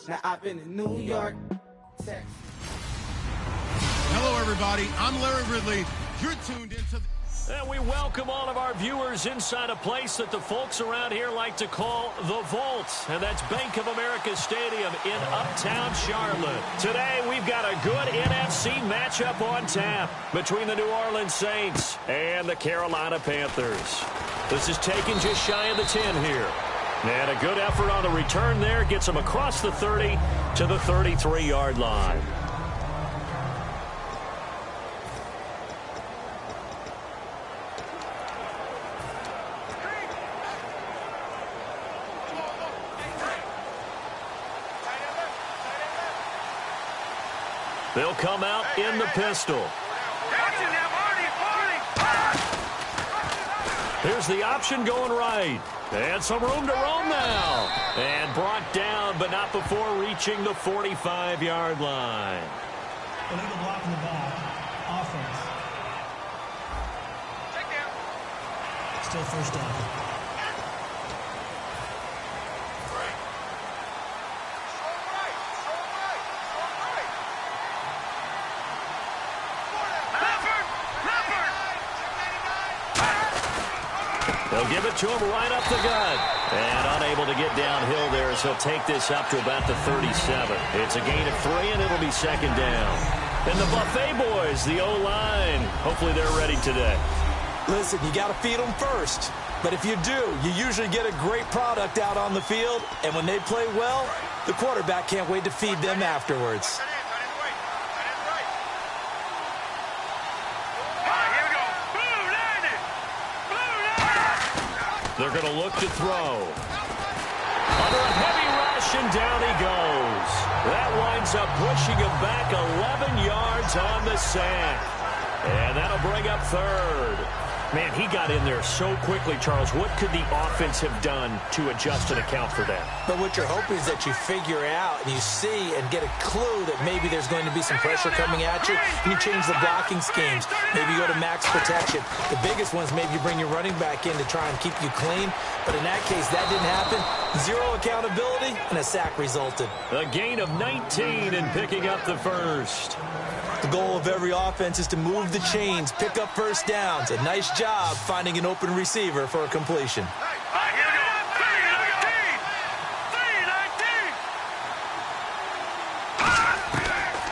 Now I've been in New York, Texas. Hello, everybody. I'm Larry Ridley. You're tuned into And we welcome all of our viewers inside a place that the folks around here like to call the Vault. And that's Bank of America Stadium in Uptown Charlotte. Today, we've got a good NFC matchup on tap between the New Orleans Saints and the Carolina Panthers. This is taken just shy of the 10 here. And a good effort on the return there gets them across the 30 to the 33-yard line. They'll come out in the pistol. Here's the option going right. And some room to roam now. And brought down, but not before reaching the 45-yard line. Illegal block in the back. Offense. Still first down. They'll give it to him right up the gut. And unable to get downhill there as he'll take this up to about the 37. It's a gain of 3, and it'll be second down. And the Buffet boys, the O-line, hopefully they're ready today. Listen, you got to feed them first. But if you do, you usually get a great product out on the field. And when they play well, the quarterback can't wait to feed them afterwards. They're going to look to throw. Under a heavy rush, and down he goes. That winds up pushing him back 11 yards on the sack. And that'll bring up third. Man, he got in there so quickly, Charles. What could the offense have done to adjust and account for that? But what you're hoping is that you figure out and you see and get a clue that maybe there's going to be some pressure coming at you, and you change the blocking schemes. Maybe you go to max protection. The biggest one is maybe you bring your running back in to try and keep you clean. But in that case, that didn't happen. Zero accountability, and a sack resulted. A gain of 19 and picking up the first. The goal of every offense is to move the chains, pick up first downs. A nice job finding an open receiver for a completion.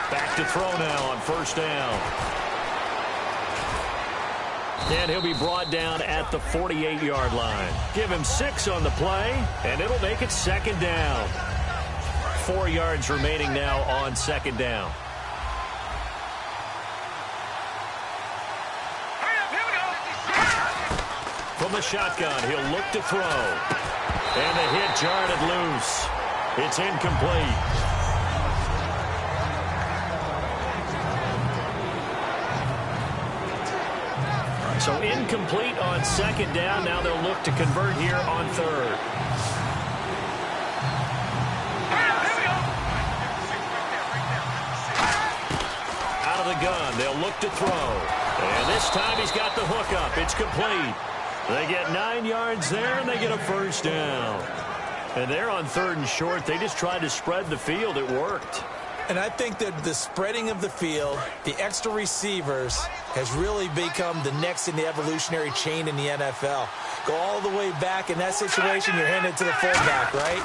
Back to throw now on first down. And he'll be brought down at the 48-yard line. Give him 6 on the play, and it'll make it second down. 4 yards remaining now on second down. From the shotgun, he'll look to throw. And the hit jarred it loose. It's incomplete. So incomplete on second down. Now they'll look to convert here on third. Out of the gun, they'll look to throw. And this time he's got the hook up. It's complete. They get 9 yards there, and they get a first down. And they're on third and short. They just tried to spread the field. It worked. And I think that the spreading of the field, the extra receivers, has really become the next in the evolutionary chain in the NFL. Go all the way back. In that situation, you're handed to the fullback, right?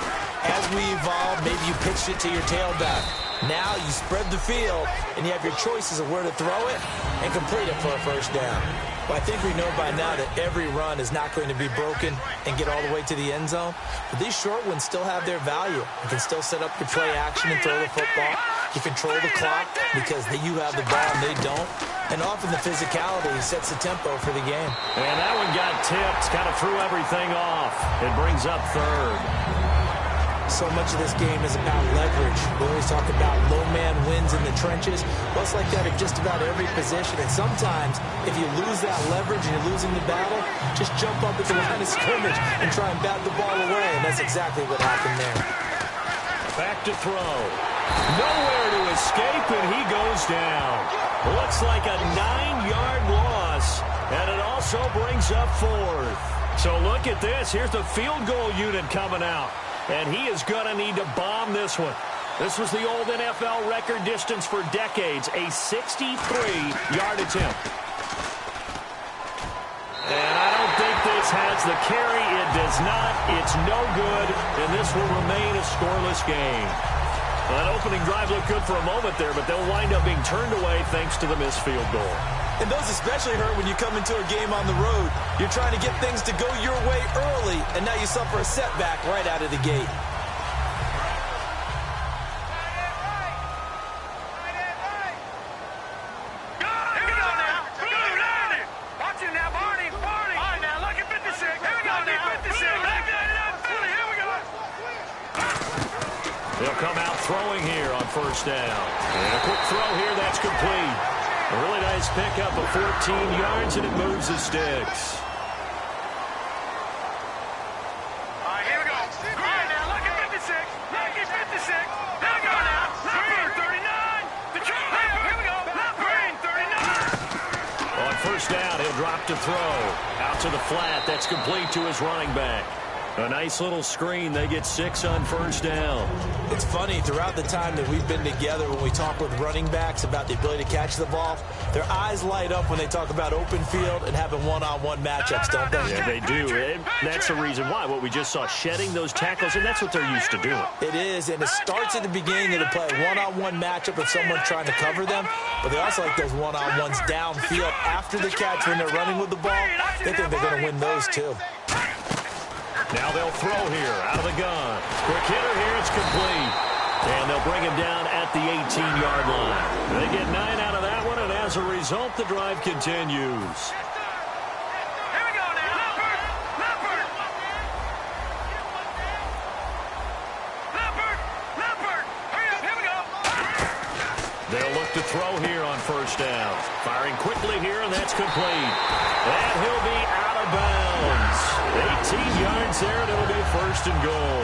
As we evolve, maybe you pitched it to your tailback. Now you spread the field, and you have your choices of where to throw it and complete it for a first down. Well, I think we know by now that every run is not going to be broken and get all the way to the end zone. But these short ones still have their value. You can still set up your play action and throw the football. You control the clock because you have the ball and they don't. And often the physicality sets the tempo for the game. And that one got tipped, kind of threw everything off. It brings up third. So much of this game is about leverage. We always talk about low man wins in the trenches. Well, it's like that at just about every position. And sometimes, if you lose that leverage and you're losing the battle, just jump up at the line of scrimmage and try and bat the ball away. And that's exactly what happened there. Back to throw. Nowhere to escape, and he goes down. Looks like a 9-yard loss, and it also brings up fourth. So look at this. Here's the field goal unit coming out. And he is going to need to bomb this one. This was the old NFL record distance for decades, a 63-yard attempt. And I don't think this has the carry. It does not. It's no good, and this will remain a scoreless game. Well, that opening drive looked good for a moment there, but they'll wind up being turned away thanks to the missed field goal. And those especially hurt when you come into a game on the road. You're trying to get things to go your way early, and now you suffer a setback right out of the gate. They'll come out throwing here on first down. And a quick throw here, that's complete. A really nice pickup of 14 yards, and it moves the sticks. All right, here we go. All right, now, look at 56. Look at 56. Here we go now. Green, 39. Detroit, here we go. Green, 39. On first down, he'll drop to throw. Out to the flat, that's complete to his running back. A nice little screen. They get 6 on first down. It's funny, throughout the time that we've been together, when we talk with running backs about the ability to catch the ball, their eyes light up when they talk about open field and having one-on-one matchups, don't they? Yeah, they do. And that's the reason why. What we just saw, shedding those tackles, and that's what they're used to doing. It is, and it starts at the beginning of the play, one-on-one matchup if someone's trying to cover them, but they also like those one-on-ones downfield after the catch when they're running with the ball. They think they're going to win those, too. Now they'll throw here out of the gun. Quick hitter here, it's complete. And they'll bring him down at the 18-yard line. They get 9 out of that one, and as a result, the drive continues. Here we go now. Leopard. Hurry up, here we go. They'll look to throw here on first down. Firing quickly here, and that's complete. And he'll be out of bounds. 18 yards there, and it'll be first and goal.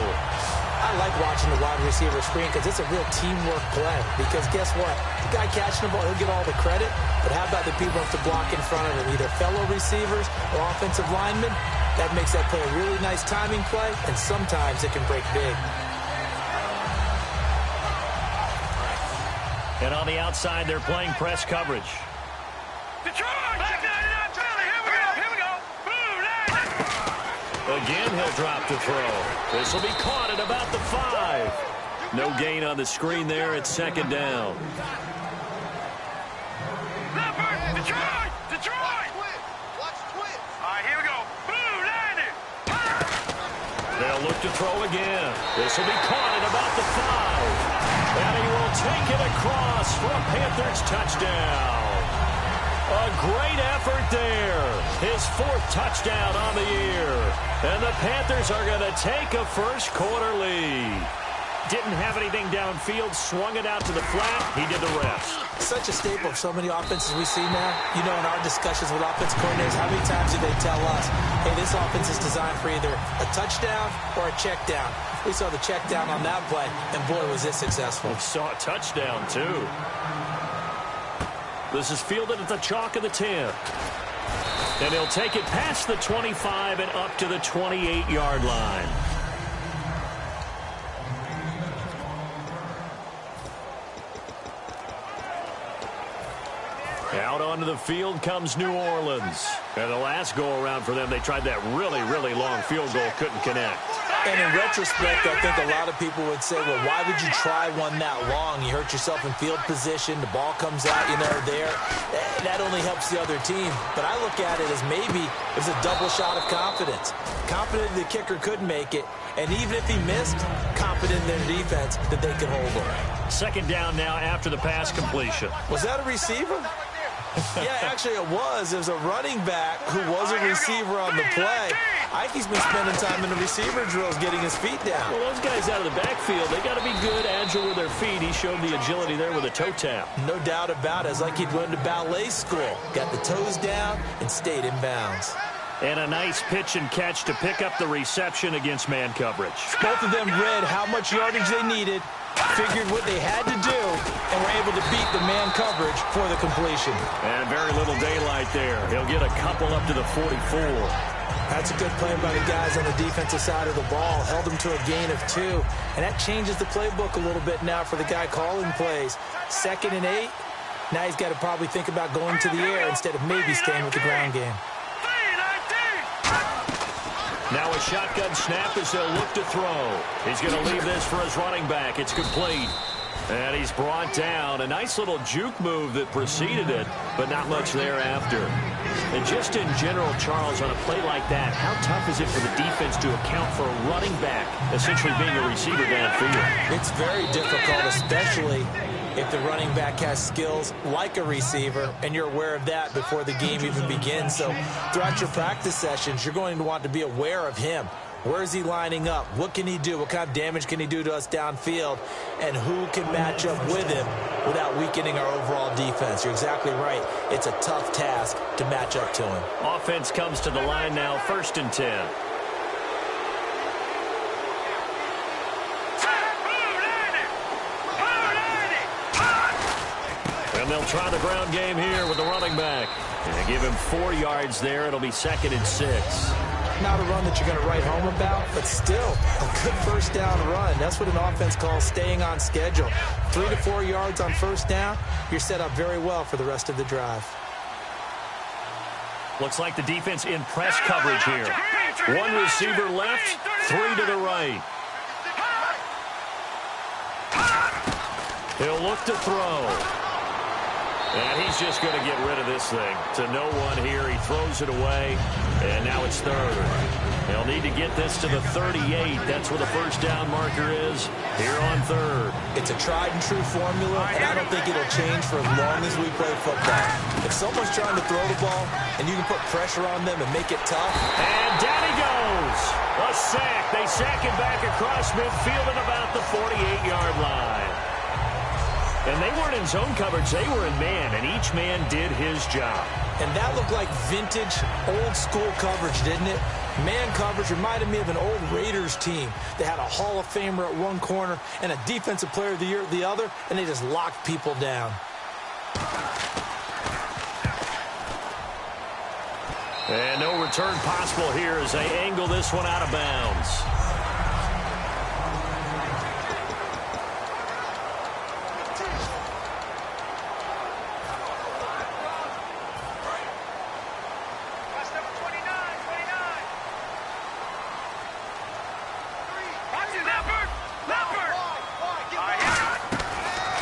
I like watching the wide receiver screen because it's a real teamwork play. Because guess what? The guy catching the ball, he'll get all the credit. But how about the people who have to block in front of him, either fellow receivers or offensive linemen? That makes that play a really nice timing play, and sometimes it can break big. And on the outside, they're playing press coverage. Detroit, back 99 Philly. Here we go. Again, he'll drop to throw. This will be caught at about the 5. No gain on the screen there. It's second down. Detroit. Watch twist. All right, here we go. Landed. They'll look to throw again. This will be caught at about the 5. And he will take it across for a Panthers touchdown. A great effort there. His 4th touchdown on the year. And the Panthers are going to take a first quarter lead. Didn't have anything downfield, swung it out to the flat. He did the rest. Such a staple of so many offenses we see now. You know, in our discussions with offense coordinators, how many times do they tell us, hey, this offense is designed for either a touchdown or a check down. We saw the check down on that play, and boy, was it successful. We saw a touchdown, too. This is fielded at the chalk of the 10. And he'll take it past the 25 and up to the 28-yard line. Out onto the field comes New Orleans. And the last go-around for them, they tried that really, really long field goal, couldn't connect. And in retrospect, I think a lot of people would say, well, why would you try one that long? You hurt yourself in field position. The ball comes out, there. That only helps the other team. But I look at it as maybe it was a double shot of confidence. Confident the kicker could make it. And even if he missed, confident in their defense that they could hold him. Second down now after the pass completion. Was that a receiver? Yeah, actually it was. It was a running back who was a receiver on the play. Ike's been spending time in the receiver drills getting his feet down. Well, those guys out of the backfield, they got to be good, agile with their feet. He showed the agility there with a toe tap. No doubt about it. It's like he'd gone to ballet school. Got the toes down and stayed in bounds. And a nice pitch and catch to pick up the reception against man coverage. Both of them read how much yardage they needed, figured what they had to do, and were able to beat the man coverage for the completion. And very little daylight there. He'll get a couple up to the 44. That's a good play by the guys on the defensive side of the ball. Held them to a gain of 2. And that changes the playbook a little bit now for the guy calling plays. 2nd and 8. Now he's got to probably think about going to the air instead of maybe staying with the ground game. Now a shotgun snap as they'll look to throw. He's going to leave this for his running back. It's complete. And he's brought down. A nice little juke move that preceded it, but not much thereafter. And just in general, Charles, on a play like that, how tough is it for the defense to account for a running back essentially being a receiver downfield? It's very difficult, especially if the running back has skills like a receiver, and you're aware of that before the game even begins. So throughout your practice sessions, you're going to want to be aware of him. Where is he lining up? What can he do? What kind of damage can he do to us downfield? And who can match up with him without weakening our overall defense? You're exactly right. It's a tough task to match up to him. Offense comes to the line now, 1st and 10. And they'll try the ground game here with the running back. And they give him 4 yards there. It'll be 2nd and 6. Not a run that you're going to write home about, but still a good 1st down run. That's what an offense calls staying on schedule. 3 to 4 yards on 1st down, you're set up very well for the rest of the drive. Looks like the defense in press coverage here. 1 receiver left, 3 to the right. He'll look to throw. And he's just going to get rid of this thing. To no one here. He throws it away. And now it's 3rd. They'll need to get this to the 38. That's where the 1st down marker is here on 3rd. It's a tried and true formula, and I don't think it'll change for as long as we play football. If someone's trying to throw the ball and you can put pressure on them and make it tough. And down he goes. A sack. They sack him back across midfield at about the 48-yard line. And they weren't in zone coverage. They were in man, and each man did his job. And that looked like vintage, old-school coverage, didn't it? Man coverage reminded me of an old Raiders team. They had a Hall of Famer at one corner and a Defensive Player of the Year at the other, and they just locked people down. And no return possible here as they angle this one out of bounds.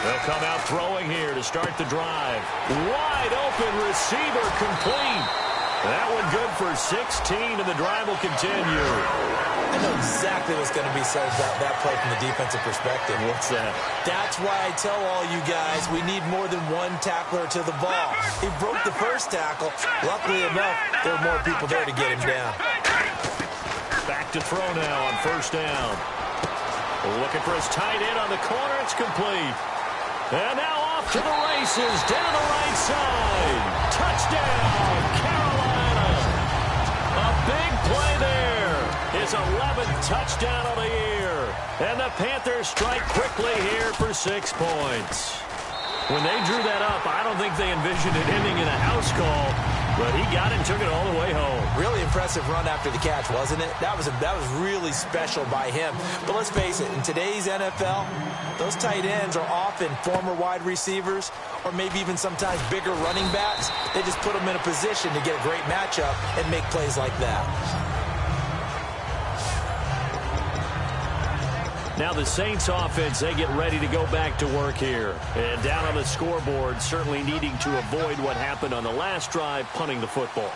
They'll come out throwing here to start the drive. Wide open receiver complete. That one good for 16, and the drive will continue. I know exactly what's going to be said about that play from the defensive perspective. What's that? That's why I tell all you guys we need more than one tackler to the ball. He broke the 1st tackle. Luckily enough, there were more people there to get him down. Back to throw now on 1st down. Looking for his tight end on the corner. It's complete. And now off to the races, down the right side. Touchdown, Carolina. A big play there. His 11th touchdown of the year. And the Panthers strike quickly here for 6 points. When they drew that up, I don't think they envisioned it ending in a house call, but he got it and took it all the way home. Really impressive run after the catch, wasn't it? That was really special by him. But let's face it, in today's NFL, those tight ends are often former wide receivers or maybe even sometimes bigger running backs. They just put them in a position to get a great matchup and make plays like that. Now the Saints offense, they get ready to go back to work here. And down on the scoreboard, certainly needing to avoid what happened on the last drive, punting the football.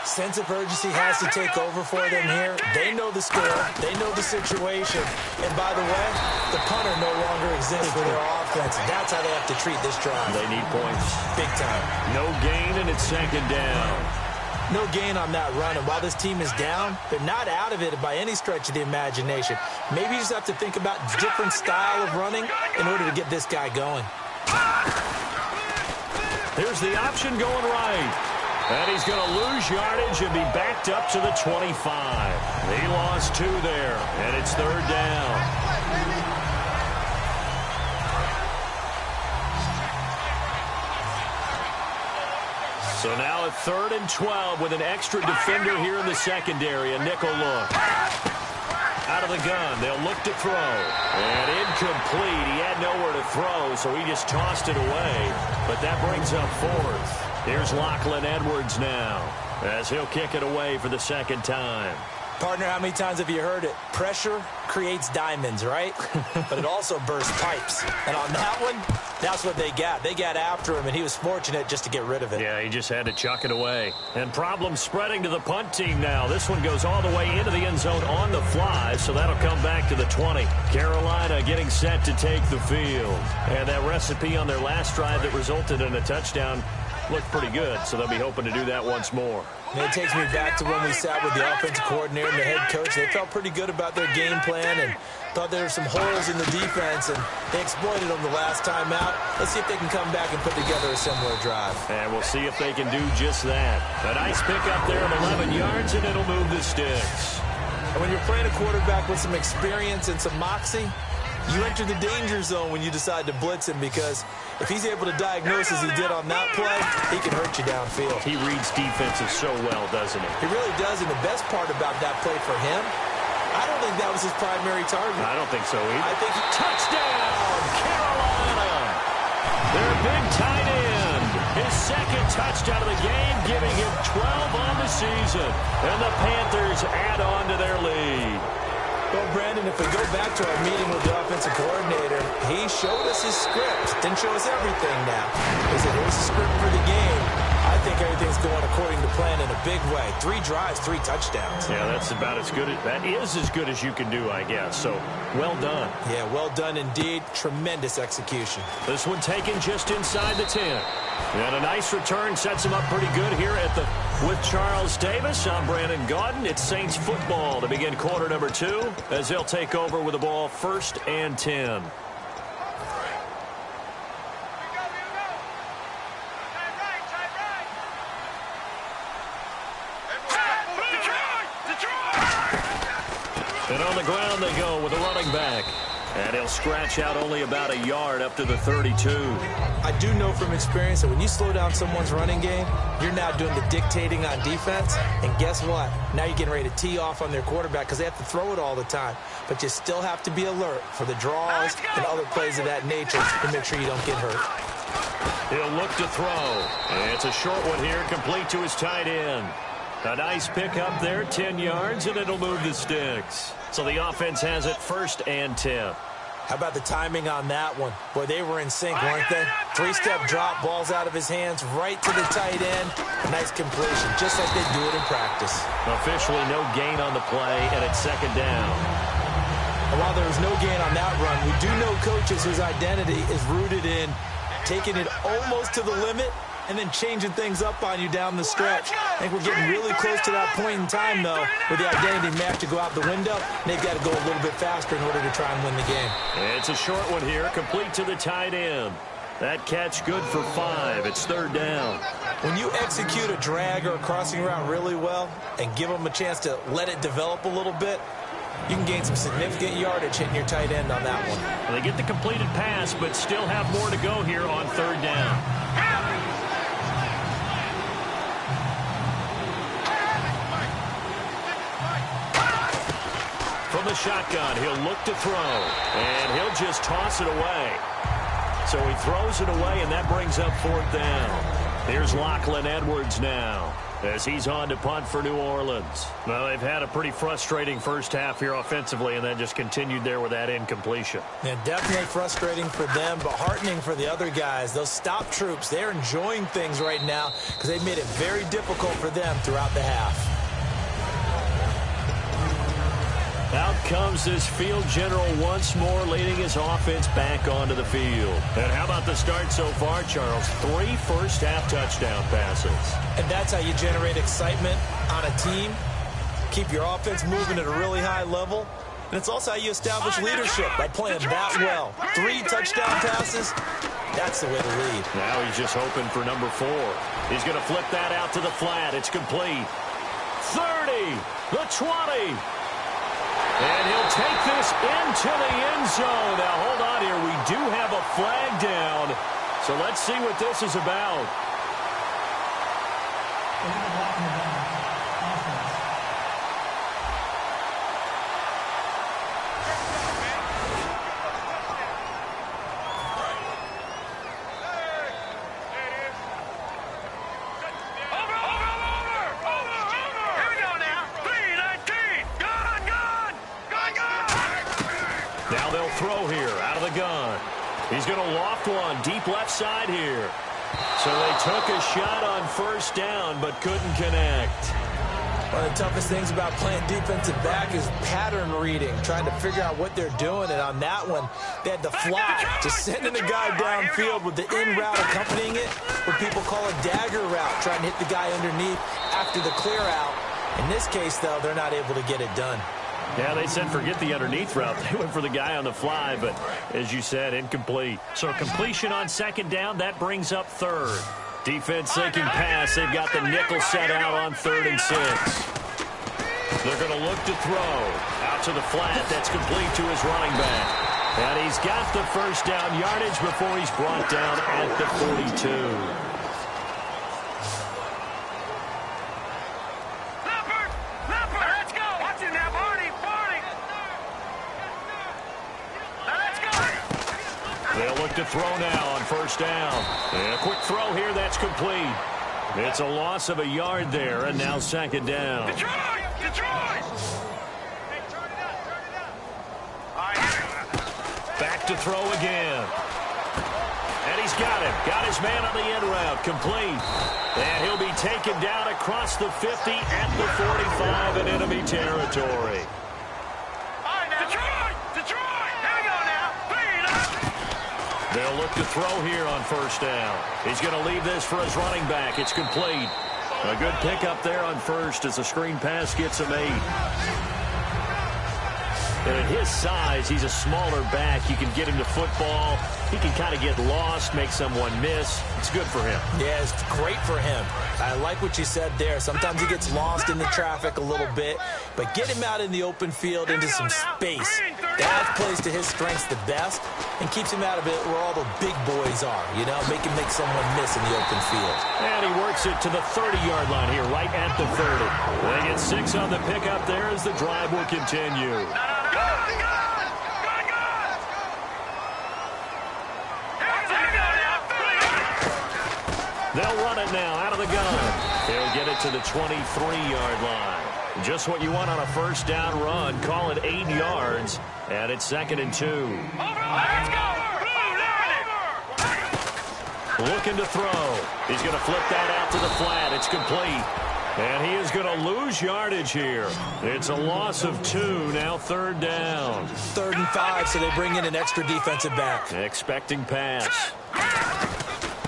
Sense of urgency has to take over for them here. They know the score. They know the situation. And by the way, the punter no longer exists for their offense. That's how they have to treat this drive. They need points. Big time. No gain, and it's 2nd down. No gain on that run, and while this team is down, they're not out of it by any stretch of the imagination. Maybe you just have to think about different style of running in order to get this guy going. There's the option going right. And he's going to lose yardage and be backed up to the 25. He lost 2 there, and it's 3rd down. So now a 3rd and 12 with an extra defender here in the secondary. A nickel look. Out of the gun. They'll look to throw. And incomplete. He had nowhere to throw, so he just tossed it away. But that brings up 4th. Here's Lachlan Edwards now, as he'll kick it away for the 2nd time. Partner, how many times have you heard it? Pressure creates diamonds, right? But it also bursts pipes. And on that one, that's what they got. They got after him, and he was fortunate just to get rid of it. Yeah, he just had to chuck it away. And problems spreading to the punt team now. This one goes all the way into the end zone on the fly, so that'll come back to the 20. Carolina getting set to take the field. And that recipe on their last drive that resulted in a touchdown looked pretty good, so they'll be hoping to do that once more. And it takes me back to when we sat with the offensive coordinator and the head coach. They felt pretty good about their game plan and thought there were some holes in the defense, and they exploited them the last time out. Let's see if they can come back and put together a similar drive. And we'll see if they can do just that. A nice pick up there of 11 yards, and it'll move the sticks. And when you're playing a quarterback with some experience and some moxie, you enter the danger zone when you decide to blitz him, because if he's able to diagnose as he did on that play, he can hurt you downfield. He reads defenses so well, doesn't he? He really does, and the best part about that play for him, I don't think that was his primary target. I don't think so either. I think touchdown, Carolina! Their big tight end. His 2nd touchdown of the game, giving him 12 on the season. And the Panthers add on to their lead. Well, Brandon, if we go back to our meeting with the offensive coordinator, he showed us his script. Didn't show us everything now. He said, here's the script for the game. I think everything's going according to plan in a big way. 3 drives, 3 touchdowns. Yeah, that's about as good. That is as good as you can do, I guess. So, well done. Yeah, well done indeed. Tremendous execution. This one taken just inside the 10. And a nice return sets him up pretty good here with Charles Davis. I'm Brandon Gaudin. It's Saints football to begin quarter number 2 as they'll take over with the ball 1st and 10. And on the ground they go with a running back. And he'll scratch out only about a yard up to the 32. I do know from experience that when you slow down someone's running game, you're now doing the dictating on defense. And guess what? Now you're getting ready to tee off on their quarterback because they have to throw it all the time. But you still have to be alert for the draws and other plays of that nature to make sure you don't get hurt. He'll look to throw. And it's a short one here, complete to his tight end. A nice pick up there, 10 yards, and it'll move the sticks. So the offense has it 1st and 10. How about the timing on that one? Boy, they were in sync, weren't they? 3-step drop, balls out of his hands, right to the tight end. A nice completion, just like they do it in practice. Officially no gain on the play, and it's 2nd down. And while there was no gain on that run, we do know coaches whose identity is rooted in taking it almost to the limit and then changing things up on you down the stretch. I think we're getting really close to that point in time, though, where the identity may have to go out the window, and they've got to go a little bit faster in order to try and win the game. It's a short one here, complete to the tight end. That catch good for 5. It's 3rd down. When you execute a drag or a crossing route really well and give them a chance to let it develop a little bit, you can gain some significant yardage hitting your tight end on that one. Well, they get the completed pass, but still have more to go here on 3rd down. From the shotgun, he'll look to throw, and he'll just toss it away. So he throws it away, and that brings up 4th down. Here's Lachlan Edwards now, as he's on to punt for New Orleans. Well, they've had a pretty frustrating first half here offensively, and then just continued there with that incompletion. Yeah, definitely frustrating for them, but heartening for the other guys. Those stop troops, they're enjoying things right now because they've made it very difficult for them throughout the half. Out comes this field general once more, leading his offense back onto the field. And how about the start so far, Charles? 3 first-half touchdown passes. And that's how you generate excitement on a team, keep your offense moving at a really high level, and it's also how you establish leadership by playing that well. 3 touchdown passes, that's the way to lead. Now he's just hoping for number 4. He's going to flip that out to the flat. It's complete. 30, the 20. And he'll take this into the end zone. Now, hold on here. We do have a flag down. So let's see what this is about. throw here out of the gun. He's going to loft one deep left side here. So they took a shot on first down but couldn't connect. One of the toughest things about playing defensive back is pattern reading, trying to figure out what they're doing. And on that one, they had to fly, just sending the guy downfield with the in route accompanying it, what people call a dagger route, trying to hit the guy underneath after the clear out. In this case, though, they're not able to get it done. Yeah, they said forget the underneath route. They went for the guy on the fly, but as you said, incomplete. So completion on second down, that brings up third. Defense sinking pass. They've got the nickel set out on 3rd and 6. They're going to look to throw. Out to the flat. That's complete to his running back. And he's got the first down yardage before he's brought down at the 42. Let's go. Watch it now, Barney. Let's go. They'll look to throw now on first down. And a quick throw here. That's complete. It's a loss of a yard there, and now second down. Detroit! Back to throw again. And he's got him. Got his man on the in route. Complete. And he'll be taken down across the 50 at the 45 in enemy territory. Detroit! Here we go now. Bring it up. They'll look to throw here on first down. He's going to leave this for his running back. It's complete. A good pickup there on first as the screen pass gets him 8. And at his size, he's a smaller back. You can get him to football. He can kind of get lost, make someone miss. It's good for him. Yeah, it's great for him. I like what you said there. Sometimes he gets lost in the traffic a little bit, but get him out in the open field into some space. That plays to his strengths the best and keeps him out of it where all the big boys are, you know, make someone miss in the open field. And he works it to the 30-yard line here, right at the 30. They get 6 on the pickup there as the drive will continue. They'll run it now out of the gun. They'll get it to the 23-yard line. Just what you want on a first down run. Call it 8 yards, and it's 2nd and 2. Let's go! Looking to throw. He's going to flip that out to the flat. It's complete. And he is going to lose yardage here. It's a loss of 2, now 3rd down. 3rd and 5, so they bring in an extra defensive back. Expecting pass.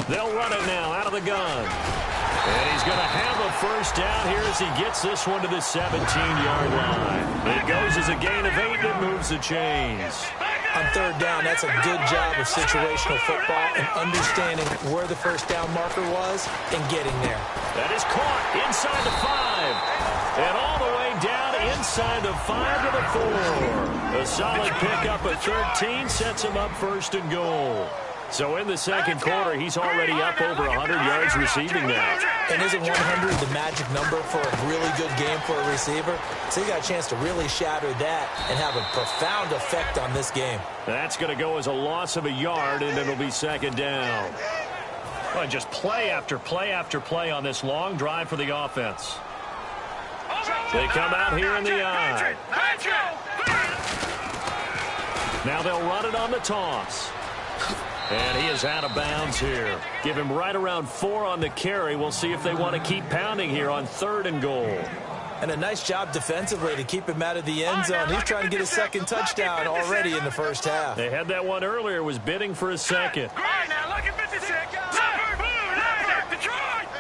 They'll run it now out of the gun. And he's going to have a first down here as he gets this one to the 17-yard line. It goes as a gain of 8 and moves the chains. On 3rd down, that's a good job of situational football and understanding where the first down marker was and getting there. That is caught inside the 5. And all the way down inside the 5 to the 4. A solid pickup at 13 sets him up 1st and goal. So in the second quarter, he's already up over 100 yards receiving now. And isn't 100 the magic number for a really good game for a receiver? So he got a chance to really shatter that and have a profound effect on this game. That's going to go as a loss of a yard, and it'll be 2nd down. Well, just play after play after play on this long drive for the offense. They come out here in the eye. Now they'll run it on the toss. And he is out of bounds here. Give him right around 4 on the carry. We'll see if they want to keep pounding here on 3rd and goal. And a nice job defensively to keep him out of the end zone. He's trying to get a second touchdown already in the first half. They had that one earlier, was bidding for a second. All right, now look at 56.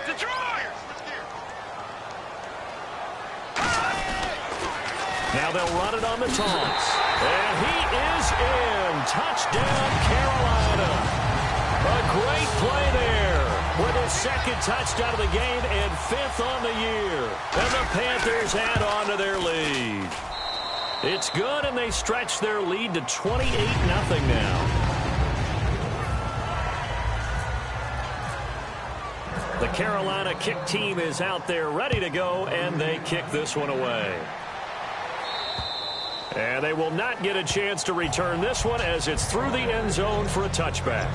Detroit! Now they'll run it on the toss. And he is in. Touchdown, Carolina. A great play there with his 2nd touchdown of the game and 5th on the year. And the Panthers add on to their lead. It's good, and they stretch their lead to 28-0 now. The Carolina kick team is out there ready to go, and they kick this one away. And they will not get a chance to return this one as it's through the end zone for a touchback.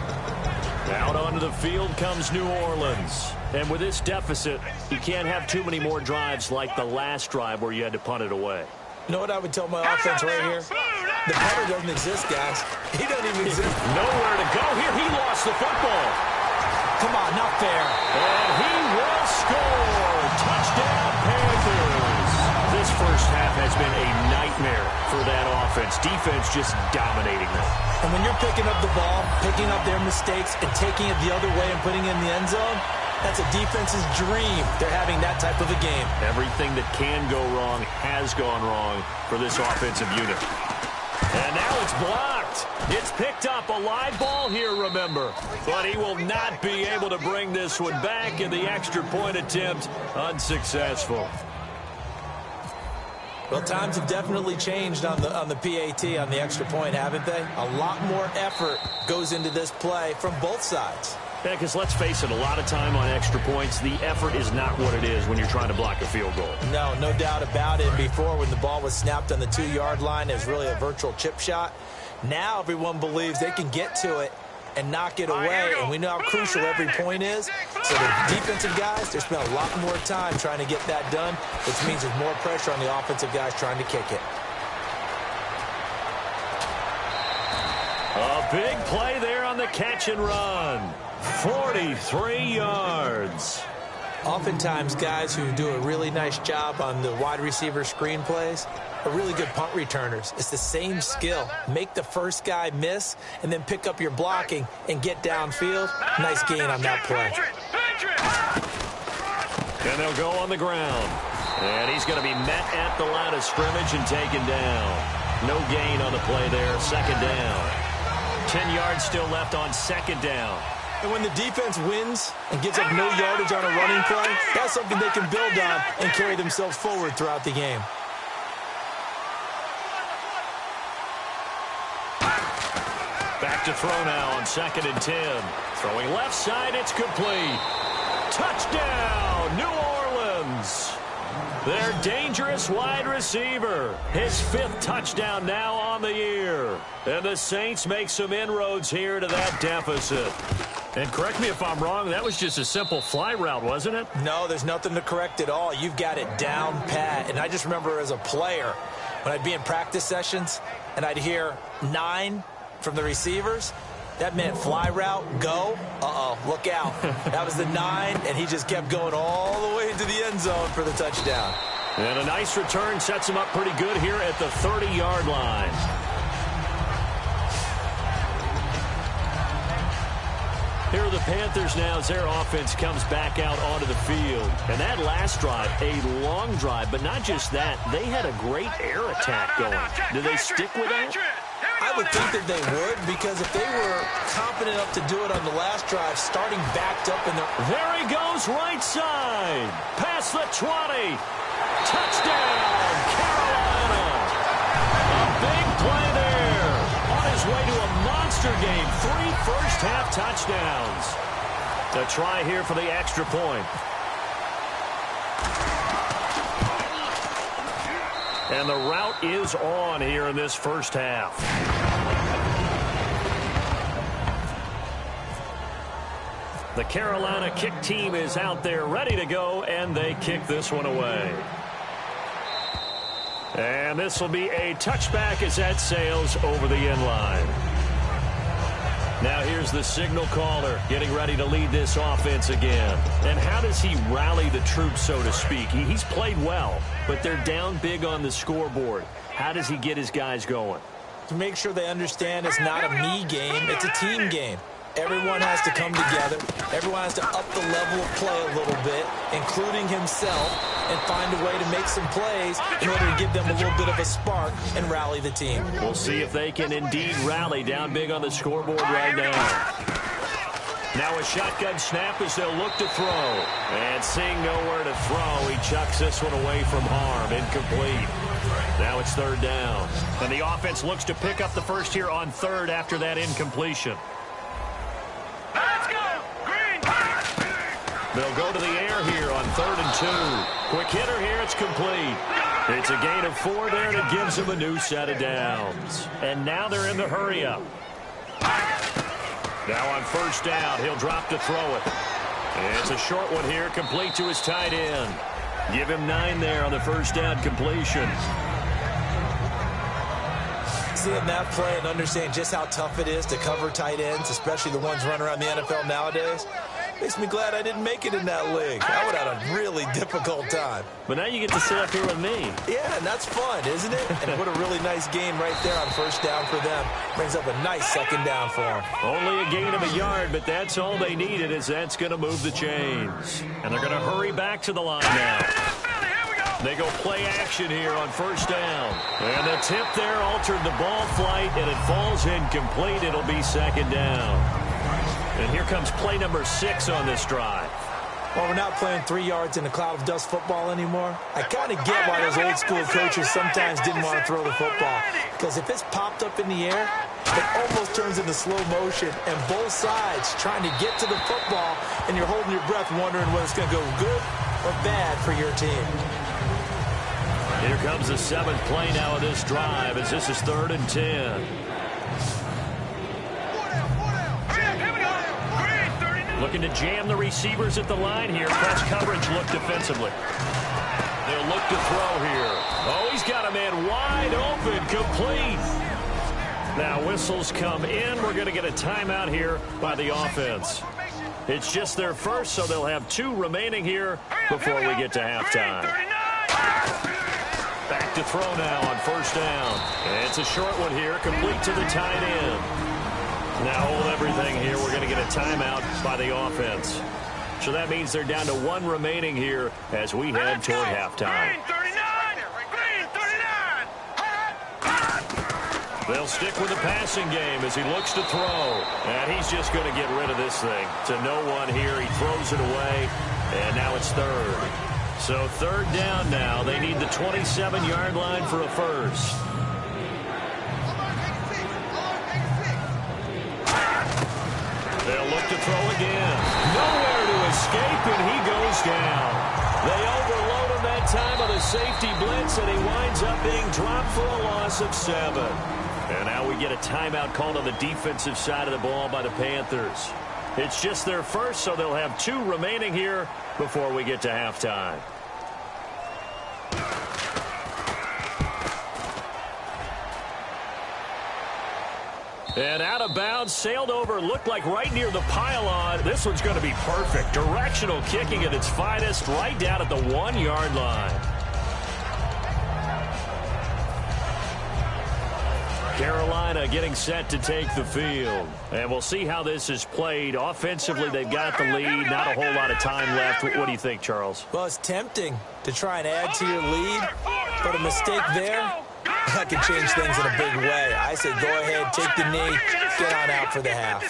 Out onto the field comes New Orleans. And with this deficit, you can't have too many more drives like the last drive where you had to punt it away. You know what I would tell my offense right here? The punter doesn't exist, guys. He doesn't even exist. Nowhere to go here. He lost the football. Come on, not fair. And he will score. Touchdown, Panthers. This first half has been a nightmare for that offense. Defense just dominating them. And when you're picking up the ball, picking up their mistakes, and taking it the other way and putting it in the end zone, that's a defense's dream. They're having that type of a game. Everything that can go wrong has gone wrong for this offensive unit. And now it's blocked. It's picked up. A live ball here, remember. But he will not be able to bring this one back, and the extra point attempt unsuccessful. Well, times have definitely changed on the PAT, on the extra point, haven't they? A lot more effort goes into this play from both sides. Yeah, because let's face it, a lot of time on extra points, the effort is not what it is when you're trying to block a field goal. No doubt about it. Before, when the ball was snapped on the 2-yard line, it was really a virtual chip shot. Now everyone believes they can get to it and knock it away, and we know how crucial every point is. So the defensive guys, they spend a lot more time trying to get that done, which means there's more pressure on the offensive guys trying to kick it. A big play there on the catch and run. 43 yards. Oftentimes, guys who do a really nice job on the wide receiver screen plays are really good punt returners. It's the same skill. Make the first guy miss and then pick up your blocking and get downfield. Nice gain on that play. And they'll go on the ground. And he's going to be met at the line of scrimmage and taken down. No gain on the play there. Second down. 10 yards still left on second down. And when the defense wins and gives up no yardage on a running play, that's something they can build on and carry themselves forward throughout the game. Back to throw now on 2nd and 10. Throwing left side, it's complete. Touchdown, New Orleans. Their dangerous wide receiver. His 5th touchdown now on the year. And the Saints make some inroads here to that deficit. And correct me if I'm wrong, that was just a simple fly route, wasn't it? No, there's nothing to correct at all. You've got it down pat. And I just remember as a player, when I'd be in practice sessions and I'd hear 9 from the receivers, that meant fly route, go. Uh-oh, look out. That was the 9, and he just kept going all the way into the end zone for the touchdown. And a nice return sets him up pretty good here at the 30-yard line. Here are the Panthers now as their offense comes back out onto the field. And that last drive, a long drive, but not just that. They had a great air attack going. Do they stick with that? I would think that they would, because if they were confident enough to do it on the last drive, starting backed up in their... There he goes, right side. Past the 20. Touchdown, Carolina. A big play there. On his way to a monster game. 3 first-half touchdowns. A try here for the extra point. And the route is on here in this first half. The Carolina kick team is out there ready to go, and they kick this one away. And this will be a touchback as that sails over the end line. Now here's the signal caller getting ready to lead this offense again. And how does he rally the troops, so to speak? He's played well, but they're down big on the scoreboard. How does he get his guys going? To make sure they understand it's not a me game, it's a team game. Everyone has to come together. Everyone has to up the level of play a little bit, including himself, and find a way to make some plays in order to give them a little bit of a spark and rally the team. We'll see if they can indeed rally down big on the scoreboard right now. Now a shotgun snap as they'll look to throw. And seeing nowhere to throw, he chucks this one away from harm. Incomplete. Now it's 3rd down. And the offense looks to pick up the first here on 3rd after that incompletion. Let's go! Green! They'll go to the air here on 3rd and 2. Quick hitter here, it's complete. It's a gain of 4 there, and it gives them a new set of downs. And now they're in the hurry-up. Now on 1st down, he'll drop to throw it. It's a short one here, complete to his tight end. Give him 9 there on the 1st down completion. seeing that play and understand just how tough it is to cover tight ends, especially the ones running around the NFL nowadays, makes me glad I didn't make it in that league. I would have had a really difficult time. But now you get to sit up here with me. Yeah, and that's fun, isn't it? And what a really nice game right there on first down for them. Brings up a nice second down for them. Only a gain of a yard, but that's all they needed, as that's going to move the chains. And they're going to hurry back to the line now. They go play action here on first down. And the tip there altered the ball flight, and it falls incomplete. It'll be second down. And here comes play number 6 on this drive. Well, we're not playing 3 yards in a cloud of dust football anymore. I kind of get why those old school coaches sometimes didn't want to throw the football. Because if it's popped up in the air, it almost turns into slow motion. And both sides trying to get to the football, and you're holding your breath wondering whether it's going to go good or bad for your team. Here comes the 7th play now of this drive, as this is 3rd and 10. Looking to jam the receivers at the line here. Press coverage look defensively. They'll look to throw here. Oh, he's got a man wide open, complete. Now whistles come in. We're going to get a timeout here by the offense. It's just their first, so they'll have 2 remaining here before we get to halftime. Back to throw now on first down. And it's a short one here, complete to the tight end. Now hold everything here. We're going to get a timeout by the offense. So that means they're down to 1 remaining here as we head toward halftime. They'll stick with the passing game as he looks to throw. And he's just going to get rid of this thing to no one here. He throws it away, and now it's 3rd. So 3rd down now. They need the 27-yard line for a first. They'll look to throw again. Nowhere to escape, and he goes down. They overload him that time on a safety blitz, and he winds up being dropped for a loss of 7. And now we get a timeout called on the defensive side of the ball by the Panthers. It's just their first, so they'll have 2 remaining here before we get to halftime. And out of bounds, sailed over, looked like right near the pylon. This one's going to be perfect. Directional kicking at its finest, right down at the 1-yard line. Carolina getting set to take the field. And we'll see how this is played. Offensively, they've got the lead. Not a whole lot of time left. What do you think, Charles? Well, it's tempting to try and add to your lead, but a mistake there, that can change things in a big way. I say go ahead, take the knee, get on out for the half.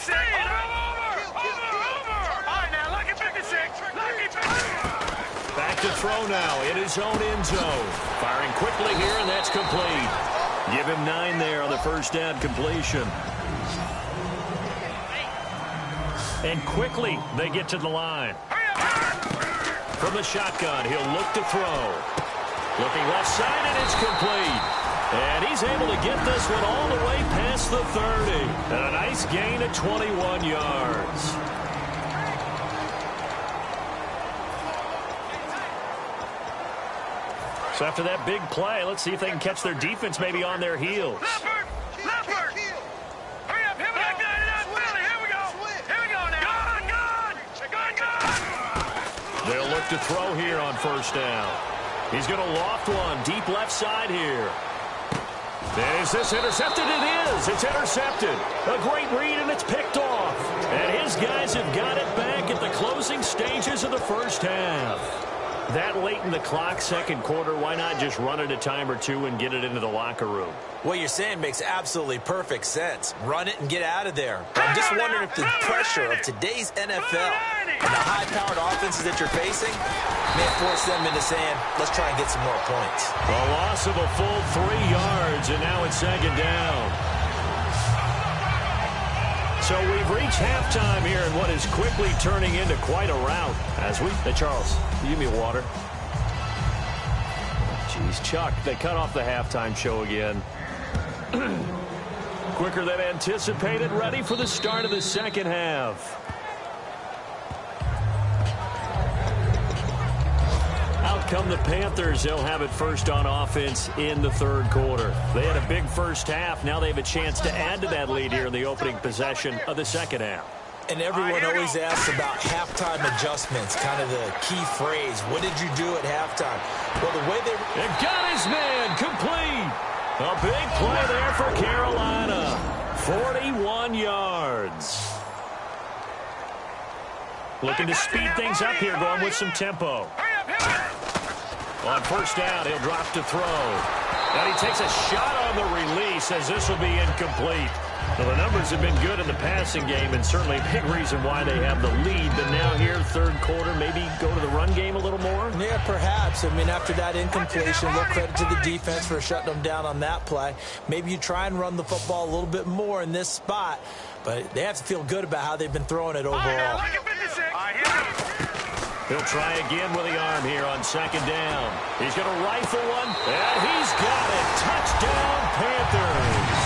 Back to throw now in his own end zone. Firing quickly here, and that's complete. Give him 9 there on the first down completion. And quickly they get to the line. From the shotgun, he'll look to throw. Looking left side, and it's complete. And he's able to get this one all the way past the 30. And a nice gain of 21 yards. So after that big play, let's see if they can catch their defense maybe on their heels. They'll look to throw here on first down. He's going to loft one deep left side here. Is this intercepted? It is. It's intercepted. A great read, and it's picked off. And his guys have got it back at the closing stages of the first half. That late in the clock, second quarter, why not just run it a time or 2 and get it into the locker room? What you're saying makes absolutely perfect sense. Run it and get out of there. But I'm just wondering if the pressure of today's NFL and the high-powered offenses that you're facing may force them into saying, let's try and get some more points. A loss of a full 3 yards, and now it's second down. So we've reached halftime here in what is quickly turning into quite a rout. Hey, Charles, give me water. Jeez, Chuck, they cut off the halftime show again. Quicker than anticipated, ready for the start of the second half. Out come the Panthers. They'll have it first on offense in the third quarter. They had a big first half. Now they have a chance to add to that lead here in the opening possession of the second half. And everyone always asks about halftime adjustments, kind of the key phrase. What did you do at halftime? Well, the way they... And got his man complete. A big play there for Carolina. 41 yards. Looking to speed things up here, going with some tempo. On first down, he'll drop to throw. And he takes a shot on the release as this will be incomplete. Well, the numbers have been good in the passing game, and certainly a big reason why they have the lead. But now here, third quarter, maybe go to the run game a little more? Yeah, perhaps. I mean, after that incompletion, a little credit to the defense for shutting them down on that play. Maybe you try and run the football a little bit more in this spot, but they have to feel good about how they've been throwing it overall. He'll try again with the arm here on second down. He's going to rifle one, and he's got it. Touchdown, Panthers.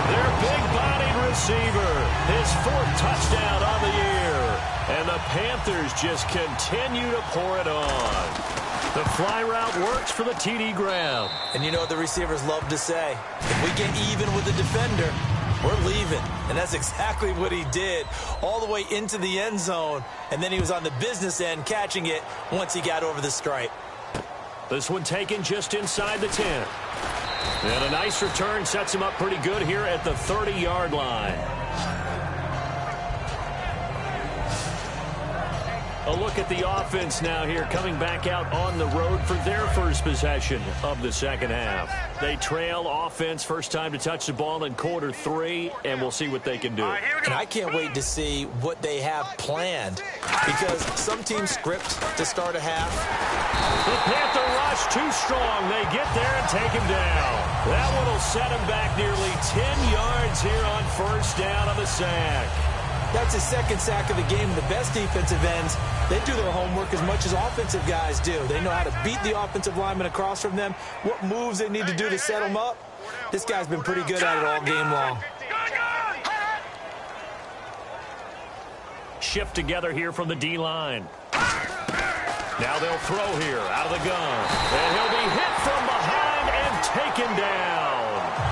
Their big-bodied receiver, his fourth touchdown on the year. And the Panthers just continue to pour it on. The fly route works for the TD ground. And you know what the receivers love to say? If we get even with the defender, we're leaving. And that's exactly what he did, all the way into the end zone. And then he was on the business end catching it once he got over the stripe. This one taken just inside the 10. And a nice return sets him up pretty good here at the 30-yard line. A look at the offense now here, coming back out on the road for their first possession of the second half. They trail offense, first time to touch the ball in quarter 3, and we'll see what they can do. And I can't wait to see what they have planned, because some teams script to start a half. The Panther rush too strong. They get there and take him down. That one will set him back nearly 10 yards here on first down of the sack. That's his second sack of the game. The best defensive ends, they do their homework as much as offensive guys do. They know how to beat the offensive lineman across from them, what moves they need to do to set them up. This guy's been pretty good at it all game long. Shift together here from the D-line. Now they'll throw here out of the gun. And he'll be hit from behind and taken down.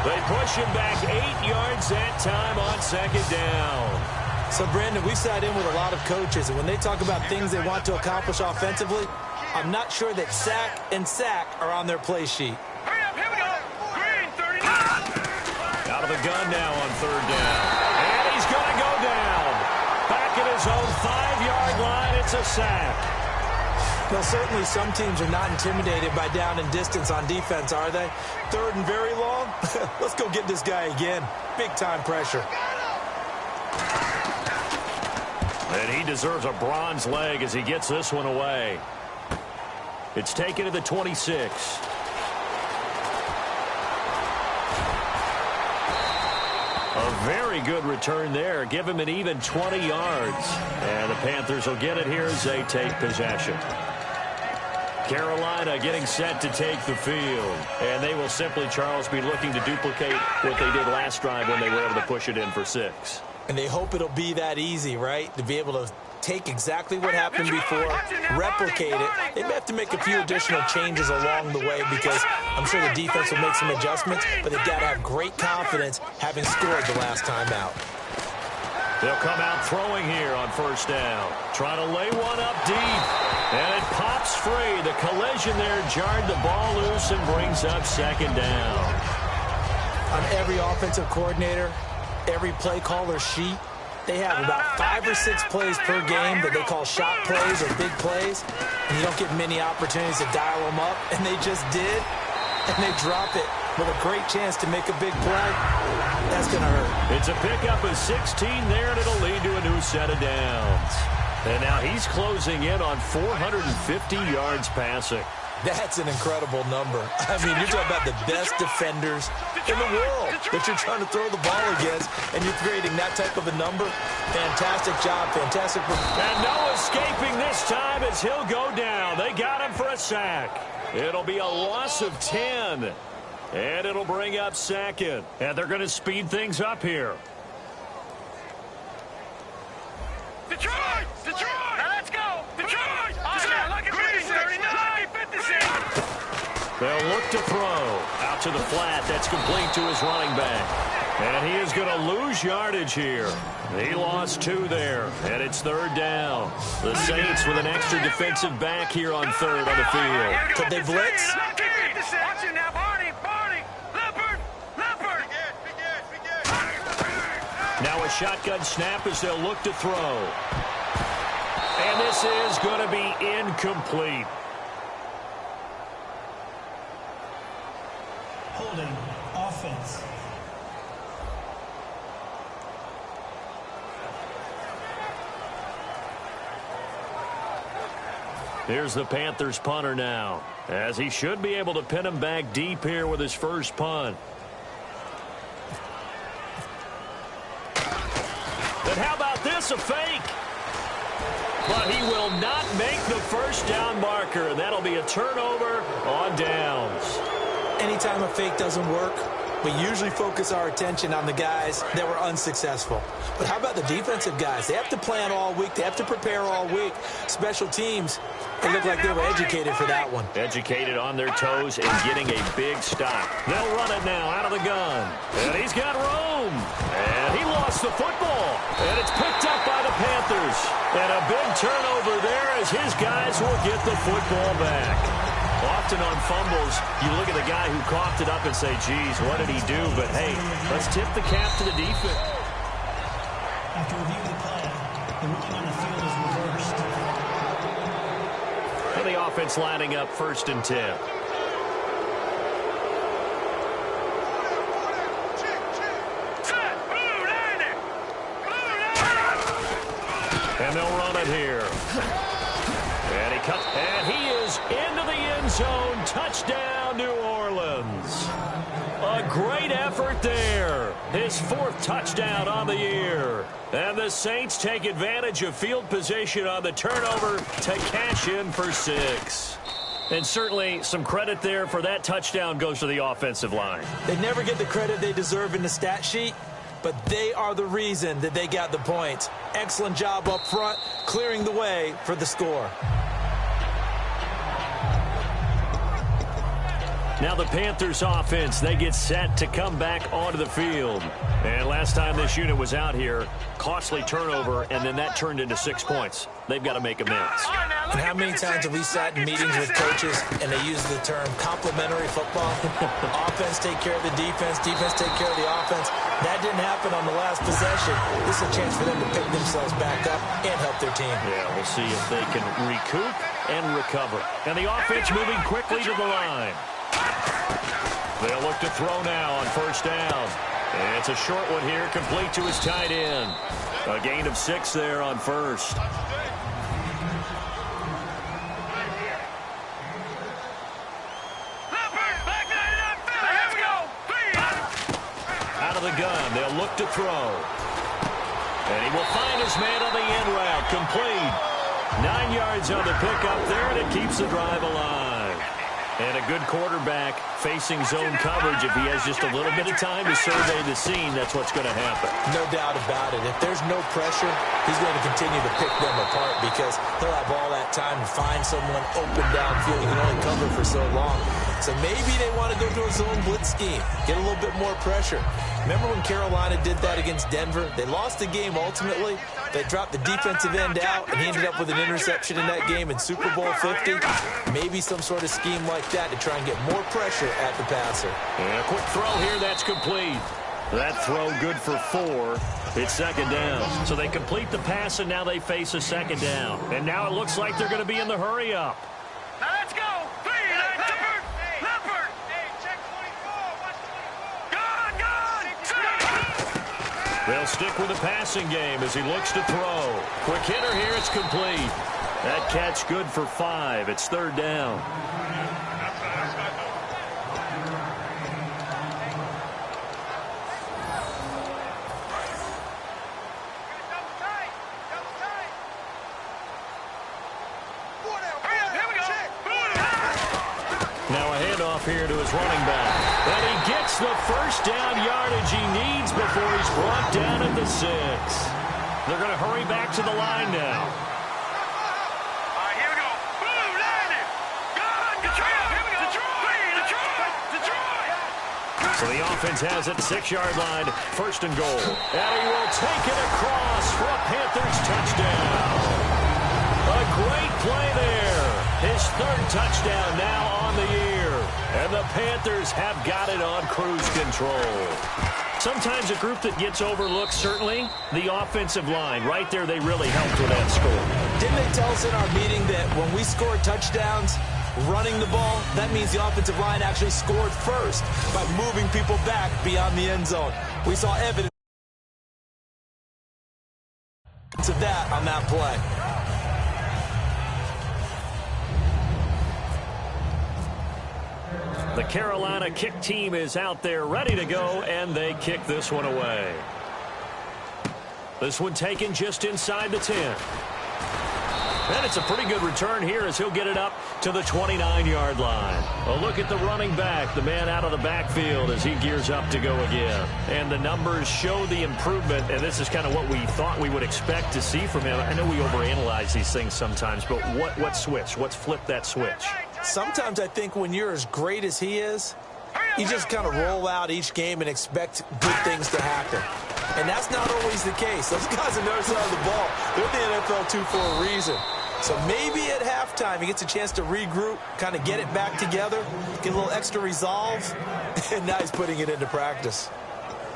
They push him back 8 yards that time on second down. So, Brandon, we've sat in with a lot of coaches, and when they talk about things they want to accomplish offensively, I'm not sure that sack and sack are on their play sheet. Here we go. Green, 39. Out of the gun now on third down. And he's going to go down. Back at his own 5-yard line, it's a sack. Well, certainly some teams are not intimidated by down and distance on defense, are they? Third and very long? Let's go get this guy again. Big-time pressure. And he deserves a bronze leg as he gets this one away. It's taken to the 26. A very good return there. Give him an even 20 yards. And the Panthers will get it here as they take possession. Carolina getting set to take the field. And they will simply, Charles, be looking to duplicate what they did last drive when they were able to push it in for 6. And they hope it'll be that easy, right? To be able to take exactly what happened before, replicate it. They may have to make a few additional changes along the way because I'm sure the defense will make some adjustments, but they've got to have great confidence having scored the last time out. They'll come out throwing here on first down. Trying to lay one up deep. And it pops free. The collision there jarred the ball loose and brings up second down. On every offensive coordinator, every play caller sheet, they have about 5 or 6 plays per game that they call shot plays or big plays, and you don't get many opportunities to dial them up, and they just did, and they drop it with a great chance to make a big play. That's going to hurt. It's a pickup of 16 there, and it'll lead to a new set of downs. And now he's closing in on 450 yards passing. That's an incredible number. I mean, you're talking about the best defenders in the world that you're trying to throw the ball against, and you're creating that type of a number. Fantastic job, fantastic. And no escaping this time as he'll go down. They got him for a sack. It'll be a loss of 10, and it'll bring up second. And they're going to speed things up here. Detroit! Detroit! Now let's go! Detroit! Look at 39! They'll look to throw. Out to the flat. That's complete to his running back. And he is going to lose yardage here. He lost 2 there, and it's 3rd down. The Saints with an extra defensive back here on 3rd on the field. Could they blitz? Watch it now, Barney. Leopard. Now a shotgun snap as they'll look to throw. And this is going to be incomplete. Holding offense. Here's the Panthers punter now, as he should be able to pin him back deep here with his first punt. And how about this, a fake? But he will not make the first down marker. That'll be a turnover on downs. Anytime a fake doesn't work, we usually focus our attention on the guys that were unsuccessful. But how about the defensive guys? They have to plan all week. They have to prepare all week. Special teams, it looked like they were educated for that one. Educated on their toes and getting a big stop. They'll run it now out of the gun. And he's got room. And he lost the football. And it's picked up by the Panthers. And a big turnover there as his guys will get the football back. Often on fumbles, you look at the guy who coughed it up and say, geez, what did he do? But, hey, let's tip the cap to the defense. After reviewing the play, the ruling on the field is reversed. And the offense lining up 1st and 10. And they'll run it here. And he cuts, and he is into the end zone. Touchdown, New Orleans. A great effort there. His 4th touchdown on the year. And the Saints take advantage of field position on the turnover to cash in for 6. And certainly some credit there for that touchdown goes to the offensive line. They never get the credit they deserve in the stat sheet, but they are the reason that they got the points. Excellent job up front, clearing the way for the score. Now the Panthers offense, they get set to come back onto the field. And last time this unit was out here, costly turnover, and then that turned into 6 points. They've got to make amends. And how many times have we sat in meetings with coaches and they use the term complementary football? Offense take care of the defense, defense take care of the offense. That didn't happen on the last possession. This is a chance for them to pick themselves back up and help their team. Yeah, we'll see if they can recoup and recover. And the offense moving quickly to the line. They'll look to throw now on 1st down. And it's a short one here, complete to his tight end. A gain of 6 there on 1st. Out of the gun, they'll look to throw. And he will find his man on the end route, complete. 9 yards on the pickup there, and it keeps the drive alive. And a good quarterback facing zone coverage. If he has just a little bit of time to survey the scene, that's what's going to happen. No doubt about it. If there's no pressure, he's going to continue to pick them apart because he'll have all that time to find someone open downfield. He can only cover for so long. So maybe they want to go to a zone blitz scheme, get a little bit more pressure. Remember when Carolina did that against Denver? They lost the game ultimately. They dropped the defensive end out, and he ended up with an interception in that game in Super Bowl 50. Maybe some sort of scheme like that to try and get more pressure at the passer. And a quick throw here, that's complete. That throw good for 4. It's 2nd down. So they complete the pass, and now they face a 2nd down. And now it looks like they're going to be in the hurry-up. Now let's go. Leopard. Hey, check 24. Watch 24. Gone. They'll stick with the passing game as he looks to throw. Quick hitter here, it's complete. That catch good for 5. It's 3rd down. Now a handoff here to his running back. And he gets the first down yardage he needs before he's brought down at the 6. They're going to hurry back to the line now. All right, here we go. Boom, landed. Gone. Detroit. Here we go. Detroit. So the offense has it, 6-yard line, 1st and goal. And he will take it across for a Panthers touchdown. A great play there. His 3rd touchdown now on the year. And the Panthers have got it on cruise control. Sometimes a group that gets overlooked, certainly, the offensive line. Right there, they really helped with that score. Didn't they tell us in our meeting that when we score touchdowns running the ball, that means the offensive line actually scored first by moving people back beyond the end zone? We saw evidence of that on that play. The Carolina kick team is out there ready to go, and they kick this one away. This one taken just inside the 10. And it's a pretty good return here as he'll get it up to the 29-yard line. A look at the running back, the man out of the backfield as he gears up to go again. And the numbers show the improvement, and this is kind of what we thought we would expect to see from him. I know we overanalyze these things sometimes, but what switch? What's flipped that switch? Sometimes I think when you're as great as he is, you just kind of roll out each game and expect good things to happen. And that's not always the case. Those guys on the other side of the ball, they're the NFL 2 for a reason. So maybe at halftime he gets a chance to regroup, kind of get it back together, get a little extra resolve, and now he's putting it into practice.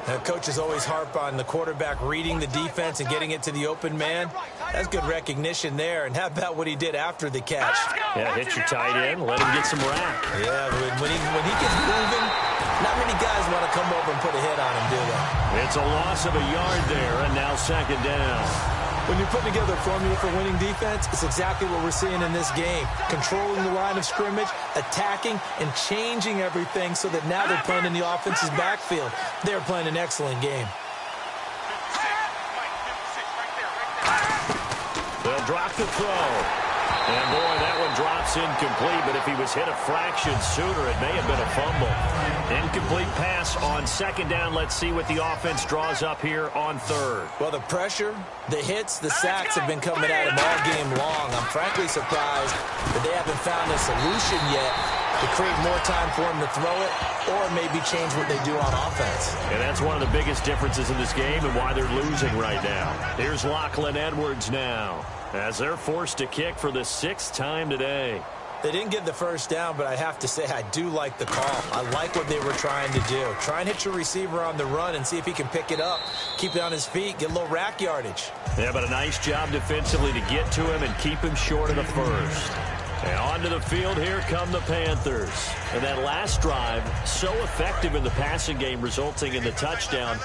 Now, coaches always harp on the quarterback reading the defense and getting it to the open man. That's good recognition there. And how about what he did after the catch? Yeah, hit your tight end, let him get some rack. Yeah, when he gets moving, not many guys want to come over and put a hit on him, do they? It's a loss of a yard there, and now 2nd down. When you're putting together a formula for winning defense, it's exactly what we're seeing in this game. Controlling the line of scrimmage, attacking, and changing everything so that now they're playing in the offense's backfield. They're playing an excellent game. They'll drop the throw. And, boy, that one drops incomplete, but if he was hit a fraction sooner, it may have been a fumble. Incomplete pass on 2nd down. Let's see what the offense draws up here on 3rd. Well, the pressure, the hits, the sacks have been coming at him all game long. I'm frankly surprised that they haven't found a solution yet to create more time for him to throw it or maybe change what they do on offense. And that's one of the biggest differences in this game and why they're losing right now. Here's Lachlan Edwards now as they're forced to kick for the 6th time today. They didn't get the 1st down, but I have to say I do like the call. I like what they were trying to do. Try and hit your receiver on the run and see if he can pick it up, keep it on his feet, get a little rack yardage. Yeah, but a nice job defensively to get to him and keep him short of the 1st. And onto the field, here come the Panthers. And that last drive, so effective in the passing game, resulting in the touchdown.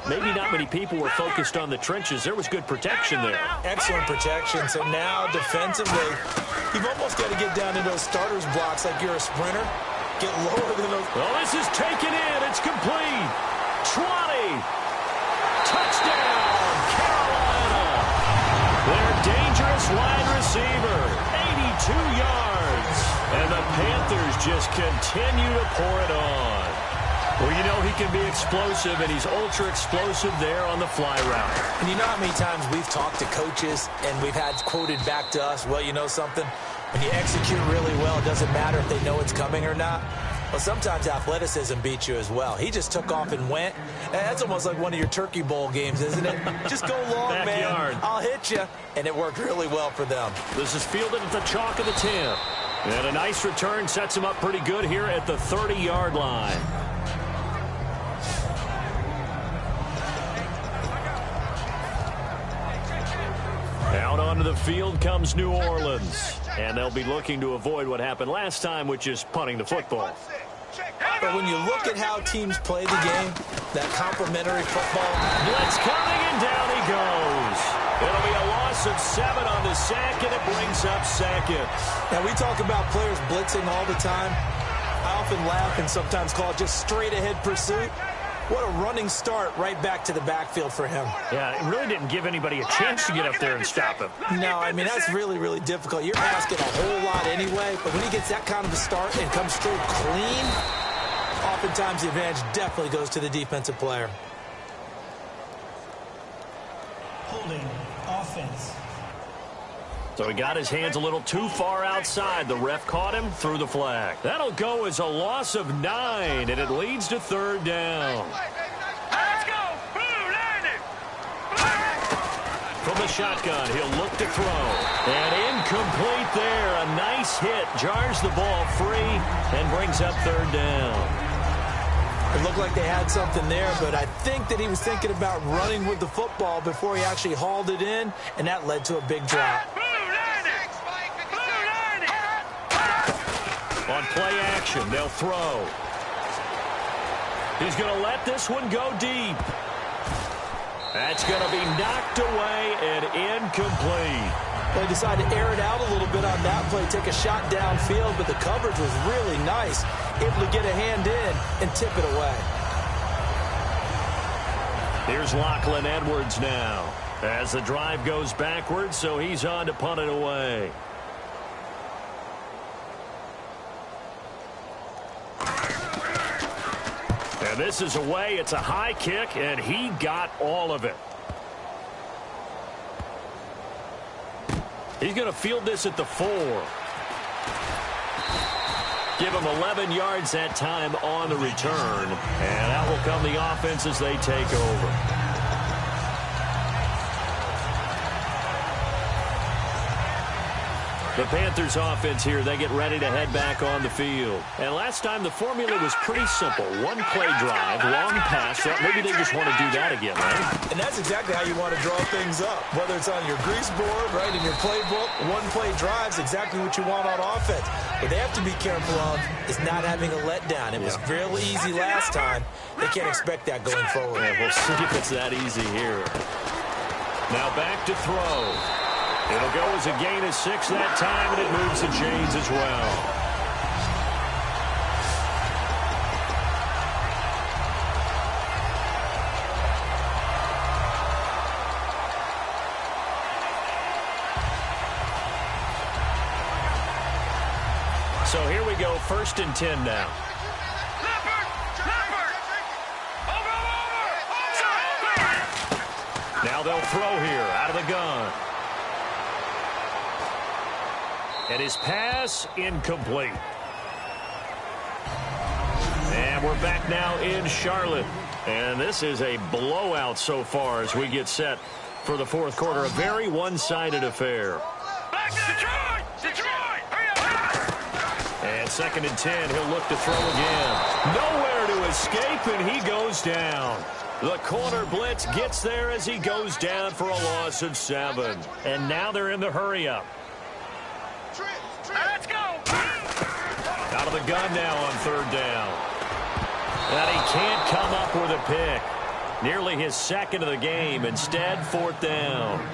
Maybe not many people were focused on the trenches. There was good protection there. Excellent protection. So now, defensively, you've almost got to get down into those starters blocks like you're a sprinter. Get lower than those. Well, this is taken in. It's complete. 20. Touchdown, Carolina. Their dangerous wide receiver. 82 yards. And the Panthers just continue to pour it on. Well, you know he can be explosive, and he's ultra-explosive there on the fly route. And you know how many times we've talked to coaches and we've had quoted back to us, well, you know something? When you execute really well, it doesn't matter if they know it's coming or not. Well, sometimes athleticism beats you as well. He just took off and went. That's almost like one of your Turkey Bowl games, isn't it? Just go long, Backyard. man. I'll hit you. And it worked really well for them. This is fielded at the chalk of the 10. And a nice return sets him up pretty good here at the 30-yard line. Out onto the field comes New Orleans. And they'll be looking to avoid what happened last time, which is punting the football. But when you look at how teams play the game, that complementary football. Blitz coming, and down he goes. It'll be a loss of 7 on the sack, and it brings up 2nd. Now, we talk about players blitzing all the time. I often laugh and sometimes call it just straight-ahead pursuit. What a running start right back to the backfield for him. Yeah, it really didn't give anybody a chance to get up there and stop him. No, I mean, that's really, really difficult. You're asking a whole lot anyway, but when he gets that kind of a start and comes through clean, oftentimes the advantage definitely goes to the defensive player. Holding offense. So he got his hands a little too far outside. The ref caught him, threw the flag. That'll go as a loss of 9, and it leads to 3rd down. Let's go. Blue landed. From the shotgun, he'll look to throw. And incomplete there. A nice hit. Jars the ball free and brings up 3rd down. It looked like they had something there, but I think that he was thinking about running with the football before he actually hauled it in, and that led to a big drop. On play action, they'll throw. He's going to let this one go deep. That's going to be knocked away and incomplete. They decided to air it out a little bit on that play, take a shot downfield, but the coverage was really nice, able to get a hand in and tip it away. Here's Lachlan Edwards now as the drive goes backwards, so he's on to punt it away. And this is away. It's a high kick, and he got all of it. He's going to field this at the 4. Give him 11 yards that time on the return. And out will come the offense as they take over. The Panthers offense here, they get ready to head back on the field. And last time the formula was pretty simple. One play drive, long pass. Maybe they just want to do that again, right? And that's exactly how you want to draw things up. Whether it's on your grease board, right, in your playbook, one play drive is exactly what you want on offense. What they have to be careful of is not having a letdown. It was really easy last time. They can't expect that going forward. Yeah, we'll see if it's that easy here. Now back to throw. It'll go as a gain of 6 that time, and it moves the chains as well. So here we go, 1st and 10 now. Now they'll throw here out of the gun. And his pass incomplete. And we're back now in Charlotte. And this is a blowout so far as we get set for the 4th quarter. A very one-sided affair. Back to Detroit! Detroit! Hurry up! And 2nd and 10, he'll look to throw again. Nowhere to escape, and he goes down. The corner blitz gets there as he goes down for a loss of 7. And now they're in the hurry-up. Let's go! Out of the gun now on 3rd down. And he can't come up with a pick. Nearly his 2nd of the game. Instead, 4th down.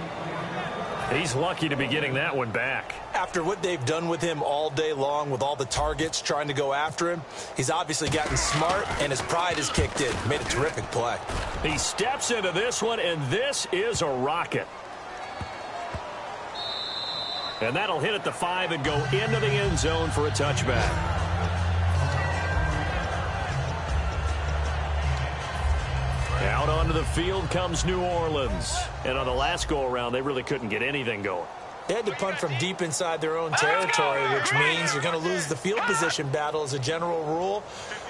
He's lucky to be getting that one back. After what they've done with him all day long with all the targets trying to go after him, he's obviously gotten smart, and his pride has kicked in. Made a terrific play. He steps into this one, and this is a rocket. And that'll hit at the 5 and go into the end zone for a touchback. Out onto the field comes New Orleans. And on the last go-around, they really couldn't get anything going. They had to punt from deep inside their own territory, which means you're going to lose the field position battle as a general rule.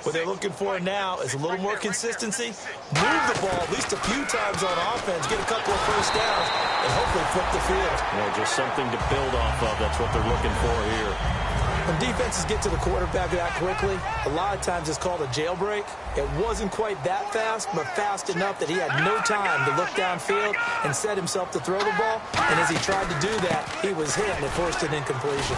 What they're looking for now is a little more consistency, move the ball at least a few times on offense, get a couple of first downs, and hopefully flip the field. Yeah, just something to build off of. That's what they're looking for here. When defenses get to the quarterback that quickly, a lot of times it's called a jailbreak. It wasn't quite that fast, but fast enough that he had no time to look downfield and set himself to throw the ball. And as he tried to do that, he was hit and it forced an incompletion.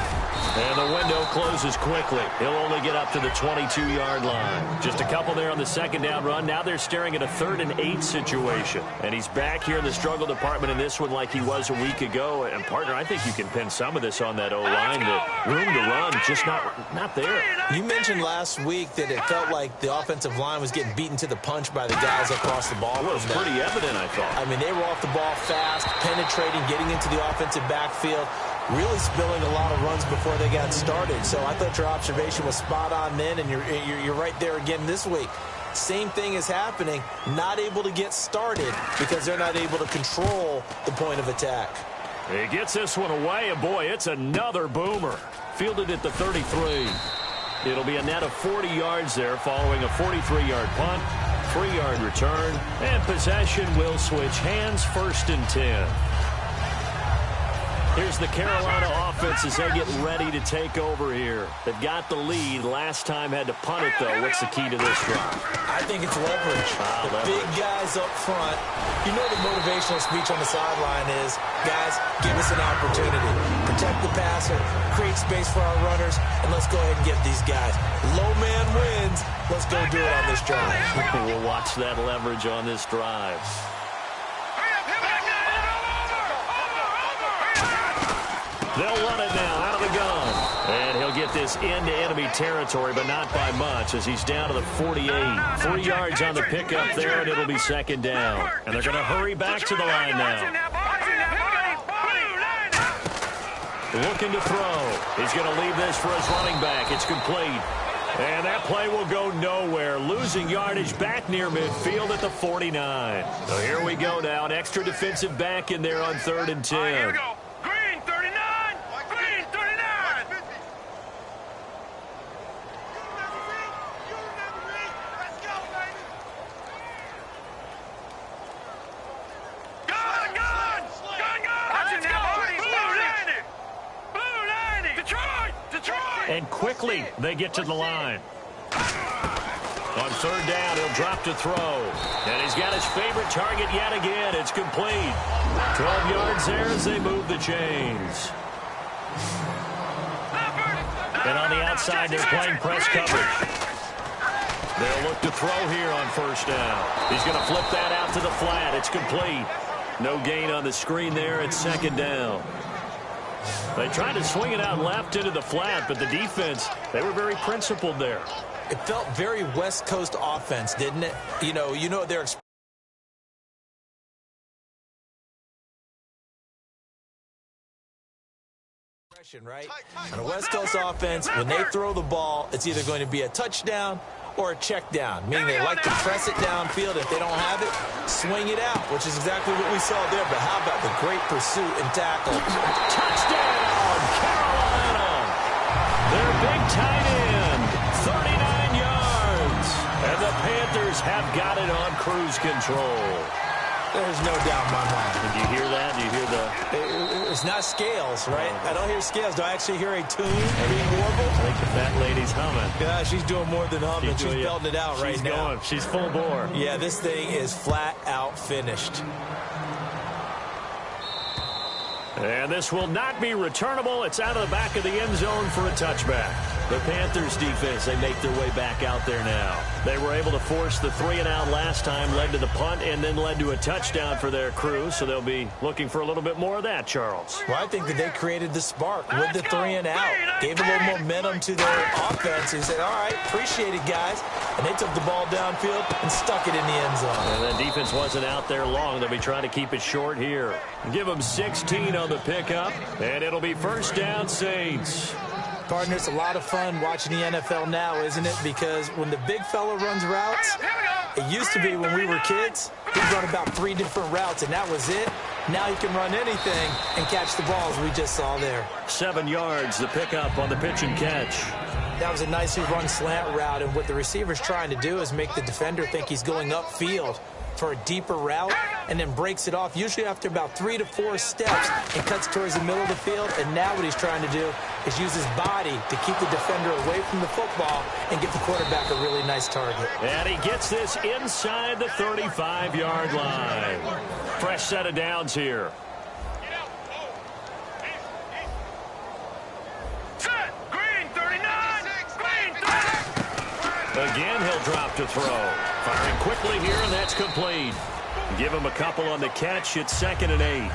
And the window closes quickly. He'll only get up to the 22-yard line. Just a couple there on the 2nd down run. Now they're staring at a 3rd and 8 situation. And he's back here in the struggle department in this one like he was a week ago. And, partner, I think you can pin some of this on that O-line. The room to run, just not there. You mentioned last week that it felt like the offensive line was getting beaten to the punch by the guys across the ball. It was pretty evident, I thought. I mean, they were off the ball fast, penetrating, getting into the offensive backfield, really spilling a lot of runs before they got started. So I thought your observation was spot on then, and you're right there again this week. Same thing is happening, not able to get started because they're not able to control the point of attack. He gets this one away, and boy, it's another boomer. Fielded at the 33. It'll be a net of 40 yards there following a 43-yard punt, 3-yard return, and possession will switch hands, 1st and 10. Here's the Carolina offense as they get ready to take over here. They've got the lead. Last time had to punt it, though. What's the key to this drive? I think it's leverage. The big guys up front. You know the motivational speech on the sideline is, guys, give us an opportunity. Protect the passer, create space for our runners, and let's go ahead and get these guys. Low man wins. Let's go do it on this drive. We'll watch that leverage on this drive. They'll run it now out of the gun. And he'll get this into enemy territory, but not by much as he's down to the 48. 3 yards on the pickup there, and it'll be 2nd down. And they're going to hurry back to the line now. Looking to throw. He's going to leave this for his running back. It's complete. And that play will go nowhere. Losing yardage back near midfield at the 49. So here we go now. An extra defensive back in there on 3rd and 10. Here we go. Green 39. Green 39. Gun. Watch it now, boys. Blue 90. Detroit. And quickly they get to the line. On 3rd down, he'll drop to throw. And he's got his favorite target yet again. It's complete. 12 yards there as they move the chains. And on the outside, they're playing press coverage. They'll look to throw here on 1st down. He's going to flip that out to the flat. It's complete. No gain on the screen there. It's 2nd down. They tried to swing it out left into the flat, but the defense, they were very principled there. It felt very West Coast offense, didn't it? You know their expression, right? On a West Coast offense, when they throw the ball, it's either going to be a touchdown or a check down, meaning they like to press it downfield. If they don't have it, swing it out, which is exactly what we saw there. But how about the great pursuit and tackle? Touchdown, Carolina! Their big tight end, 39 yards. And the Panthers have got it on cruise control. There's no doubt in my mind. Did you hear that? Do you hear the... It's not scales, right? I don't hear scales. Do I actually hear a tune being warbled? I think the fat lady's humming. Yeah, she's doing more than humming. She's belting it out right now. She's full bore. Yeah, this thing is flat out finished. And this will not be returnable. It's out of the back of the end zone for a touchback. The Panthers defense, they make their way back out there now. They were able to force the 3-and-out last time, led to the punt, and then led to a touchdown for their crew. So they'll be looking for a little bit more of that, Charles. Well, I think that they created the spark with the 3-and-out. Gave a little momentum to their offense. And said, all right, appreciate it, guys. And they took the ball downfield and stuck it in the end zone. And that defense wasn't out there long. They'll be trying to keep it short here. Give them 16 on the pickup, and it'll be 1st down, Saints. Partner, it's a lot of fun watching the NFL now, isn't it? Because when the big fella runs routes, it used to be when we were kids, he'd run about 3 different routes, and that was it. Now he can run anything and catch the balls we just saw there. 7 yards, the pickup on the pitch and catch. That was a nicely run slant route, and what the receiver's trying to do is make the defender think he's going upfield for a deeper route, and then breaks it off, usually after about 3 to 4 steps, and cuts towards the middle of the field. And now what he's trying to do is use his body to keep the defender away from the football and give the quarterback a really nice target. And he gets this inside the 35-yard line. Fresh set of downs here. Again, he'll drop to throw. Firing quickly here, and that's complete. Give him a couple on the catch. It's 2nd and 8.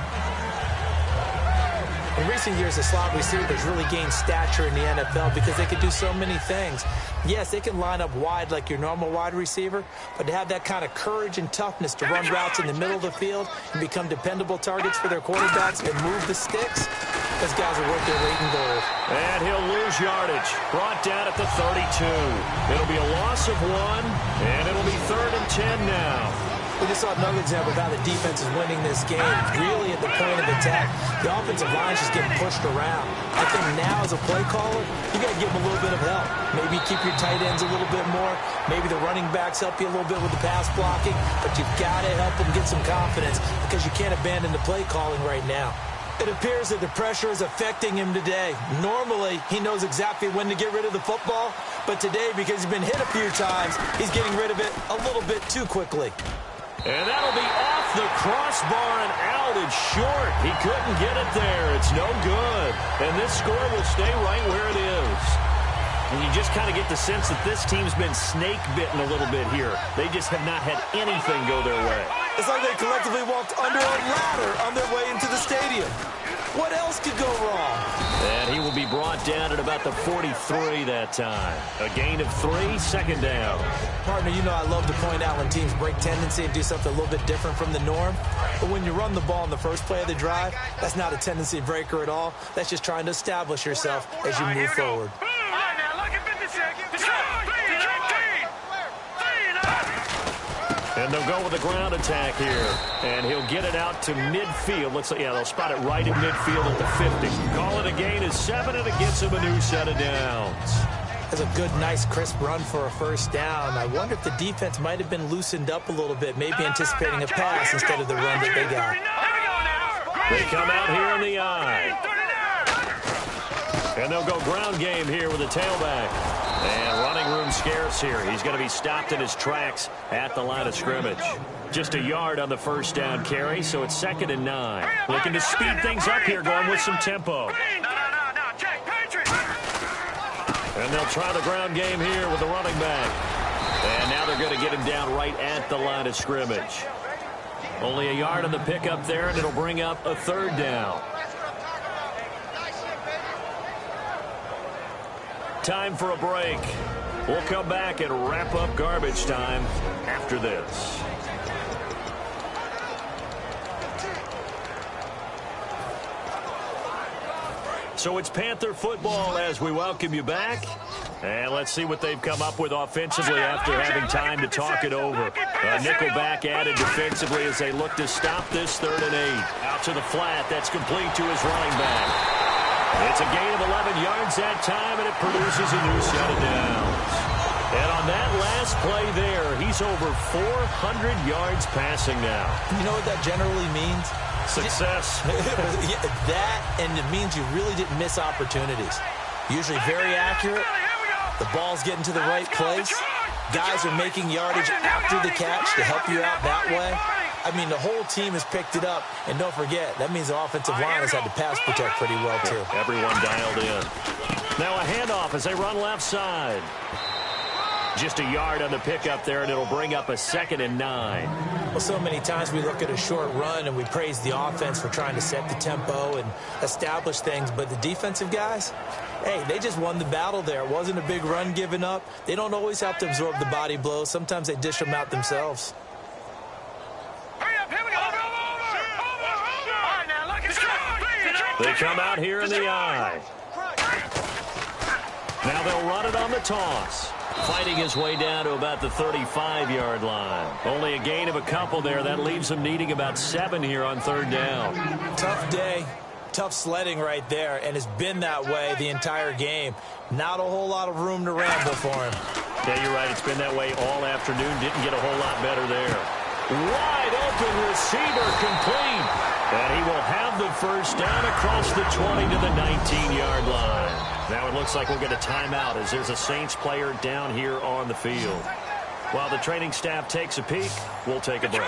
In recent years, the slot receivers really gained stature in the NFL because they can do so many things. Yes, they can line up wide like your normal wide receiver, but to have that kind of courage and toughness to run routes in the middle of the field and become dependable targets for their quarterbacks and move the sticks, those guys are worth their weight in gold. And he'll lose yardage. Brought down at the 32. It'll be a loss of 1, and it'll be 3rd and 10 now. We just saw another example of how the defense is winning this game, really at the point of attack. The offensive line is just getting pushed around. I think now as a play caller, you got to give them a little bit of help. Maybe keep your tight ends a little bit more. Maybe the running backs help you a little bit with the pass blocking. But you've got to help them get some confidence because you can't abandon the play calling right now. It appears that the pressure is affecting him today. Normally, he knows exactly when to get rid of the football. But today, because he's been hit a few times, he's getting rid of it a little bit too quickly. And that'll be off the crossbar and out. It's short. He couldn't get it there. It's no good. And this score will stay right where it is. And you just kind of get the sense that this team's been snake-bitten a little bit here. They just have not had anything go their way. It's like they collectively walked under a ladder on their way into the stadium. What else could go wrong? And he will be brought down at about the 43 that time. A gain of 3, second down. Partner, you know I love to point out when teams break tendency and do something a little bit different from the norm. But when you run the ball in the first play of the drive, that's not a tendency breaker at all. That's just trying to establish yourself as you move forward. And they'll go with a ground attack here. And he'll get it out to midfield. Looks like, yeah, they'll spot it right in midfield at the 50. Call it a gain of 7, and it gets him a new set of downs. That's a good, nice, crisp run for a first down. I wonder if the defense might have been loosened up a little bit, maybe anticipating a pass instead of the run that they got. They come out here in the eye. And they'll go ground game here with a tailback. And running room scarce here. He's going to be stopped in his tracks at the line of scrimmage. Just a yard on the first down carry, so it's 2nd and 9. Looking to speed things up here, going with some tempo. And they'll try the ground game here with the running back. And now they're going to get him down right at the line of scrimmage. Only a yard on the pickup there, and it'll bring up a 3rd down. Time for a break. We'll come back and wrap up garbage time after this. So it's Panther football as we welcome you back. And let's see what they've come up with offensively after having time to talk it over. Nickelback added defensively as they look to stop this 3rd and 8. Out to the flat. That's complete to his running back. It's a gain of 11 yards that time, and it produces a new set of downs. And on that last play there, he's over 400 yards passing now. You know what that generally means? Success. That, and it means you really didn't miss opportunities. Usually very accurate. The ball's getting to the right place. Guys are making yardage after the catch to help you out that way. I mean, the whole team has picked it up. And don't forget, that means the offensive line has had to pass protect pretty well, too. Everyone dialed in. Now a handoff as they run left side. Just a yard on the pickup there, and it'll bring up a 2nd and 9. Well, so many times we look at a short run and we praise the offense for trying to set the tempo and establish things. But the defensive guys, hey, they just won the battle there. It wasn't a big run given up. They don't always have to absorb the body blows. Sometimes they dish them out themselves. They come out here in the eye. Now they'll run it on the toss. Fighting his way down to about the 35-yard line. Only a gain of a couple there. That leaves him needing about 7 here on 3rd down. Tough day. Tough sledding right there, and it's been that way the entire game. Not a whole lot of room to ramble for him. Yeah, you're right. It's been that way all afternoon. Didn't get a whole lot better there. Wide open receiver complete. And he will have the first down across the 20 to the 19-yard line. Now it looks like we'll get a timeout as there's a Saints player down here on the field. While the training staff takes a peek, we'll take a break.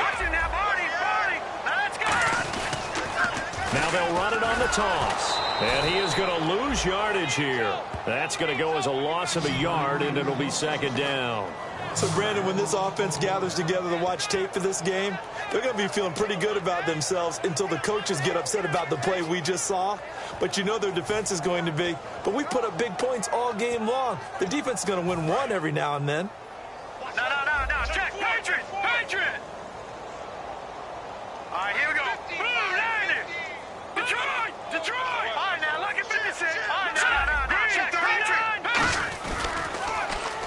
Now they'll run it on the toss. And he is going to lose yardage here. That's going to go as a loss of a yard, and it'll be 2nd down. So, Brandon, when this offense gathers together to watch tape for this game, they're going to be feeling pretty good about themselves until the coaches get upset about the play we just saw. But you know their defense is going to be. But we put up big points all game long. The defense is going to win one every now and then. No. Check. Patriot. All right, here we go. Boom, landed. Detroit. All right, now look at 56. All right, no. Check. Patriot.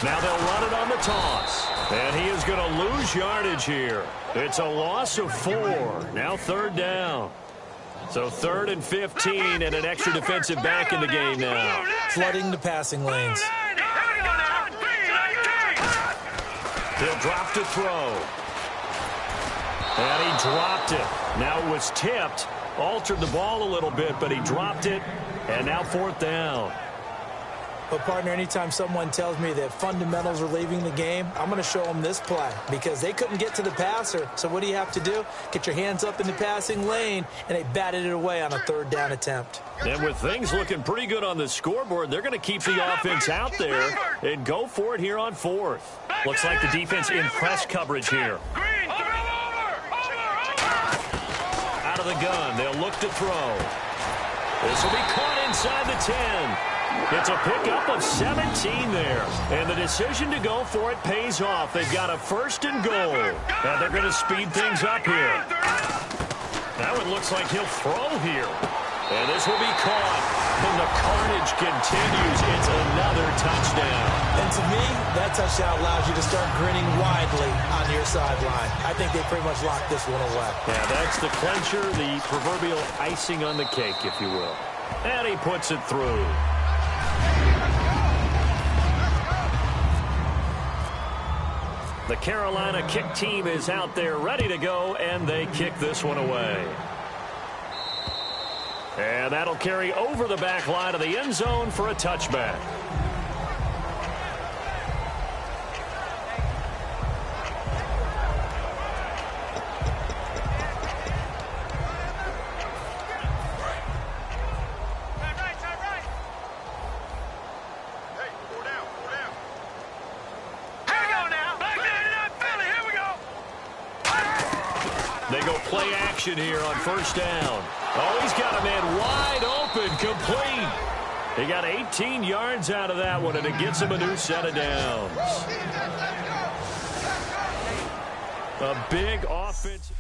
Now they'll run it on the toss. And he is going to lose yardage here. It's a loss of 4. Now 3rd down. So 3rd and 15 and an extra defensive back in the game now. Flooding the passing lanes. He'll drop to throw. And he dropped it. Now it was tipped. Altered the ball a little bit, but he dropped it. And now 4th down. But, partner, anytime someone tells me that fundamentals are leaving the game, I'm going to show them this play because they couldn't get to the passer. So what do you have to do? Get your hands up in the passing lane, and they batted it away on a 3rd down attempt. And with things looking pretty good on the scoreboard, they're going to keep the offense out there and go for it here on 4th. Looks like the defense in press coverage here. Out of the gun, they'll look to throw. This will be caught inside the 10. It's a pickup of 17 there. And the decision to go for it pays off. They've got a 1st and goal. And they're going to speed things up here. That one looks like he'll throw here. And this will be caught. And the carnage continues. It's another touchdown. And to me, that touchdown allows you to start grinning widely on your sideline. I think they pretty much locked this one away. Yeah, that's the clincher, the proverbial icing on the cake, if you will. And he puts it through. The Carolina kick team is out there ready to go, and they kick this one away. And that'll carry over the back line of the end zone for a touchback. They go play action here on 1st down. Oh, he's got a man wide open, complete. He got 18 yards out of that one, and it gets him a new set of downs. A big offensive...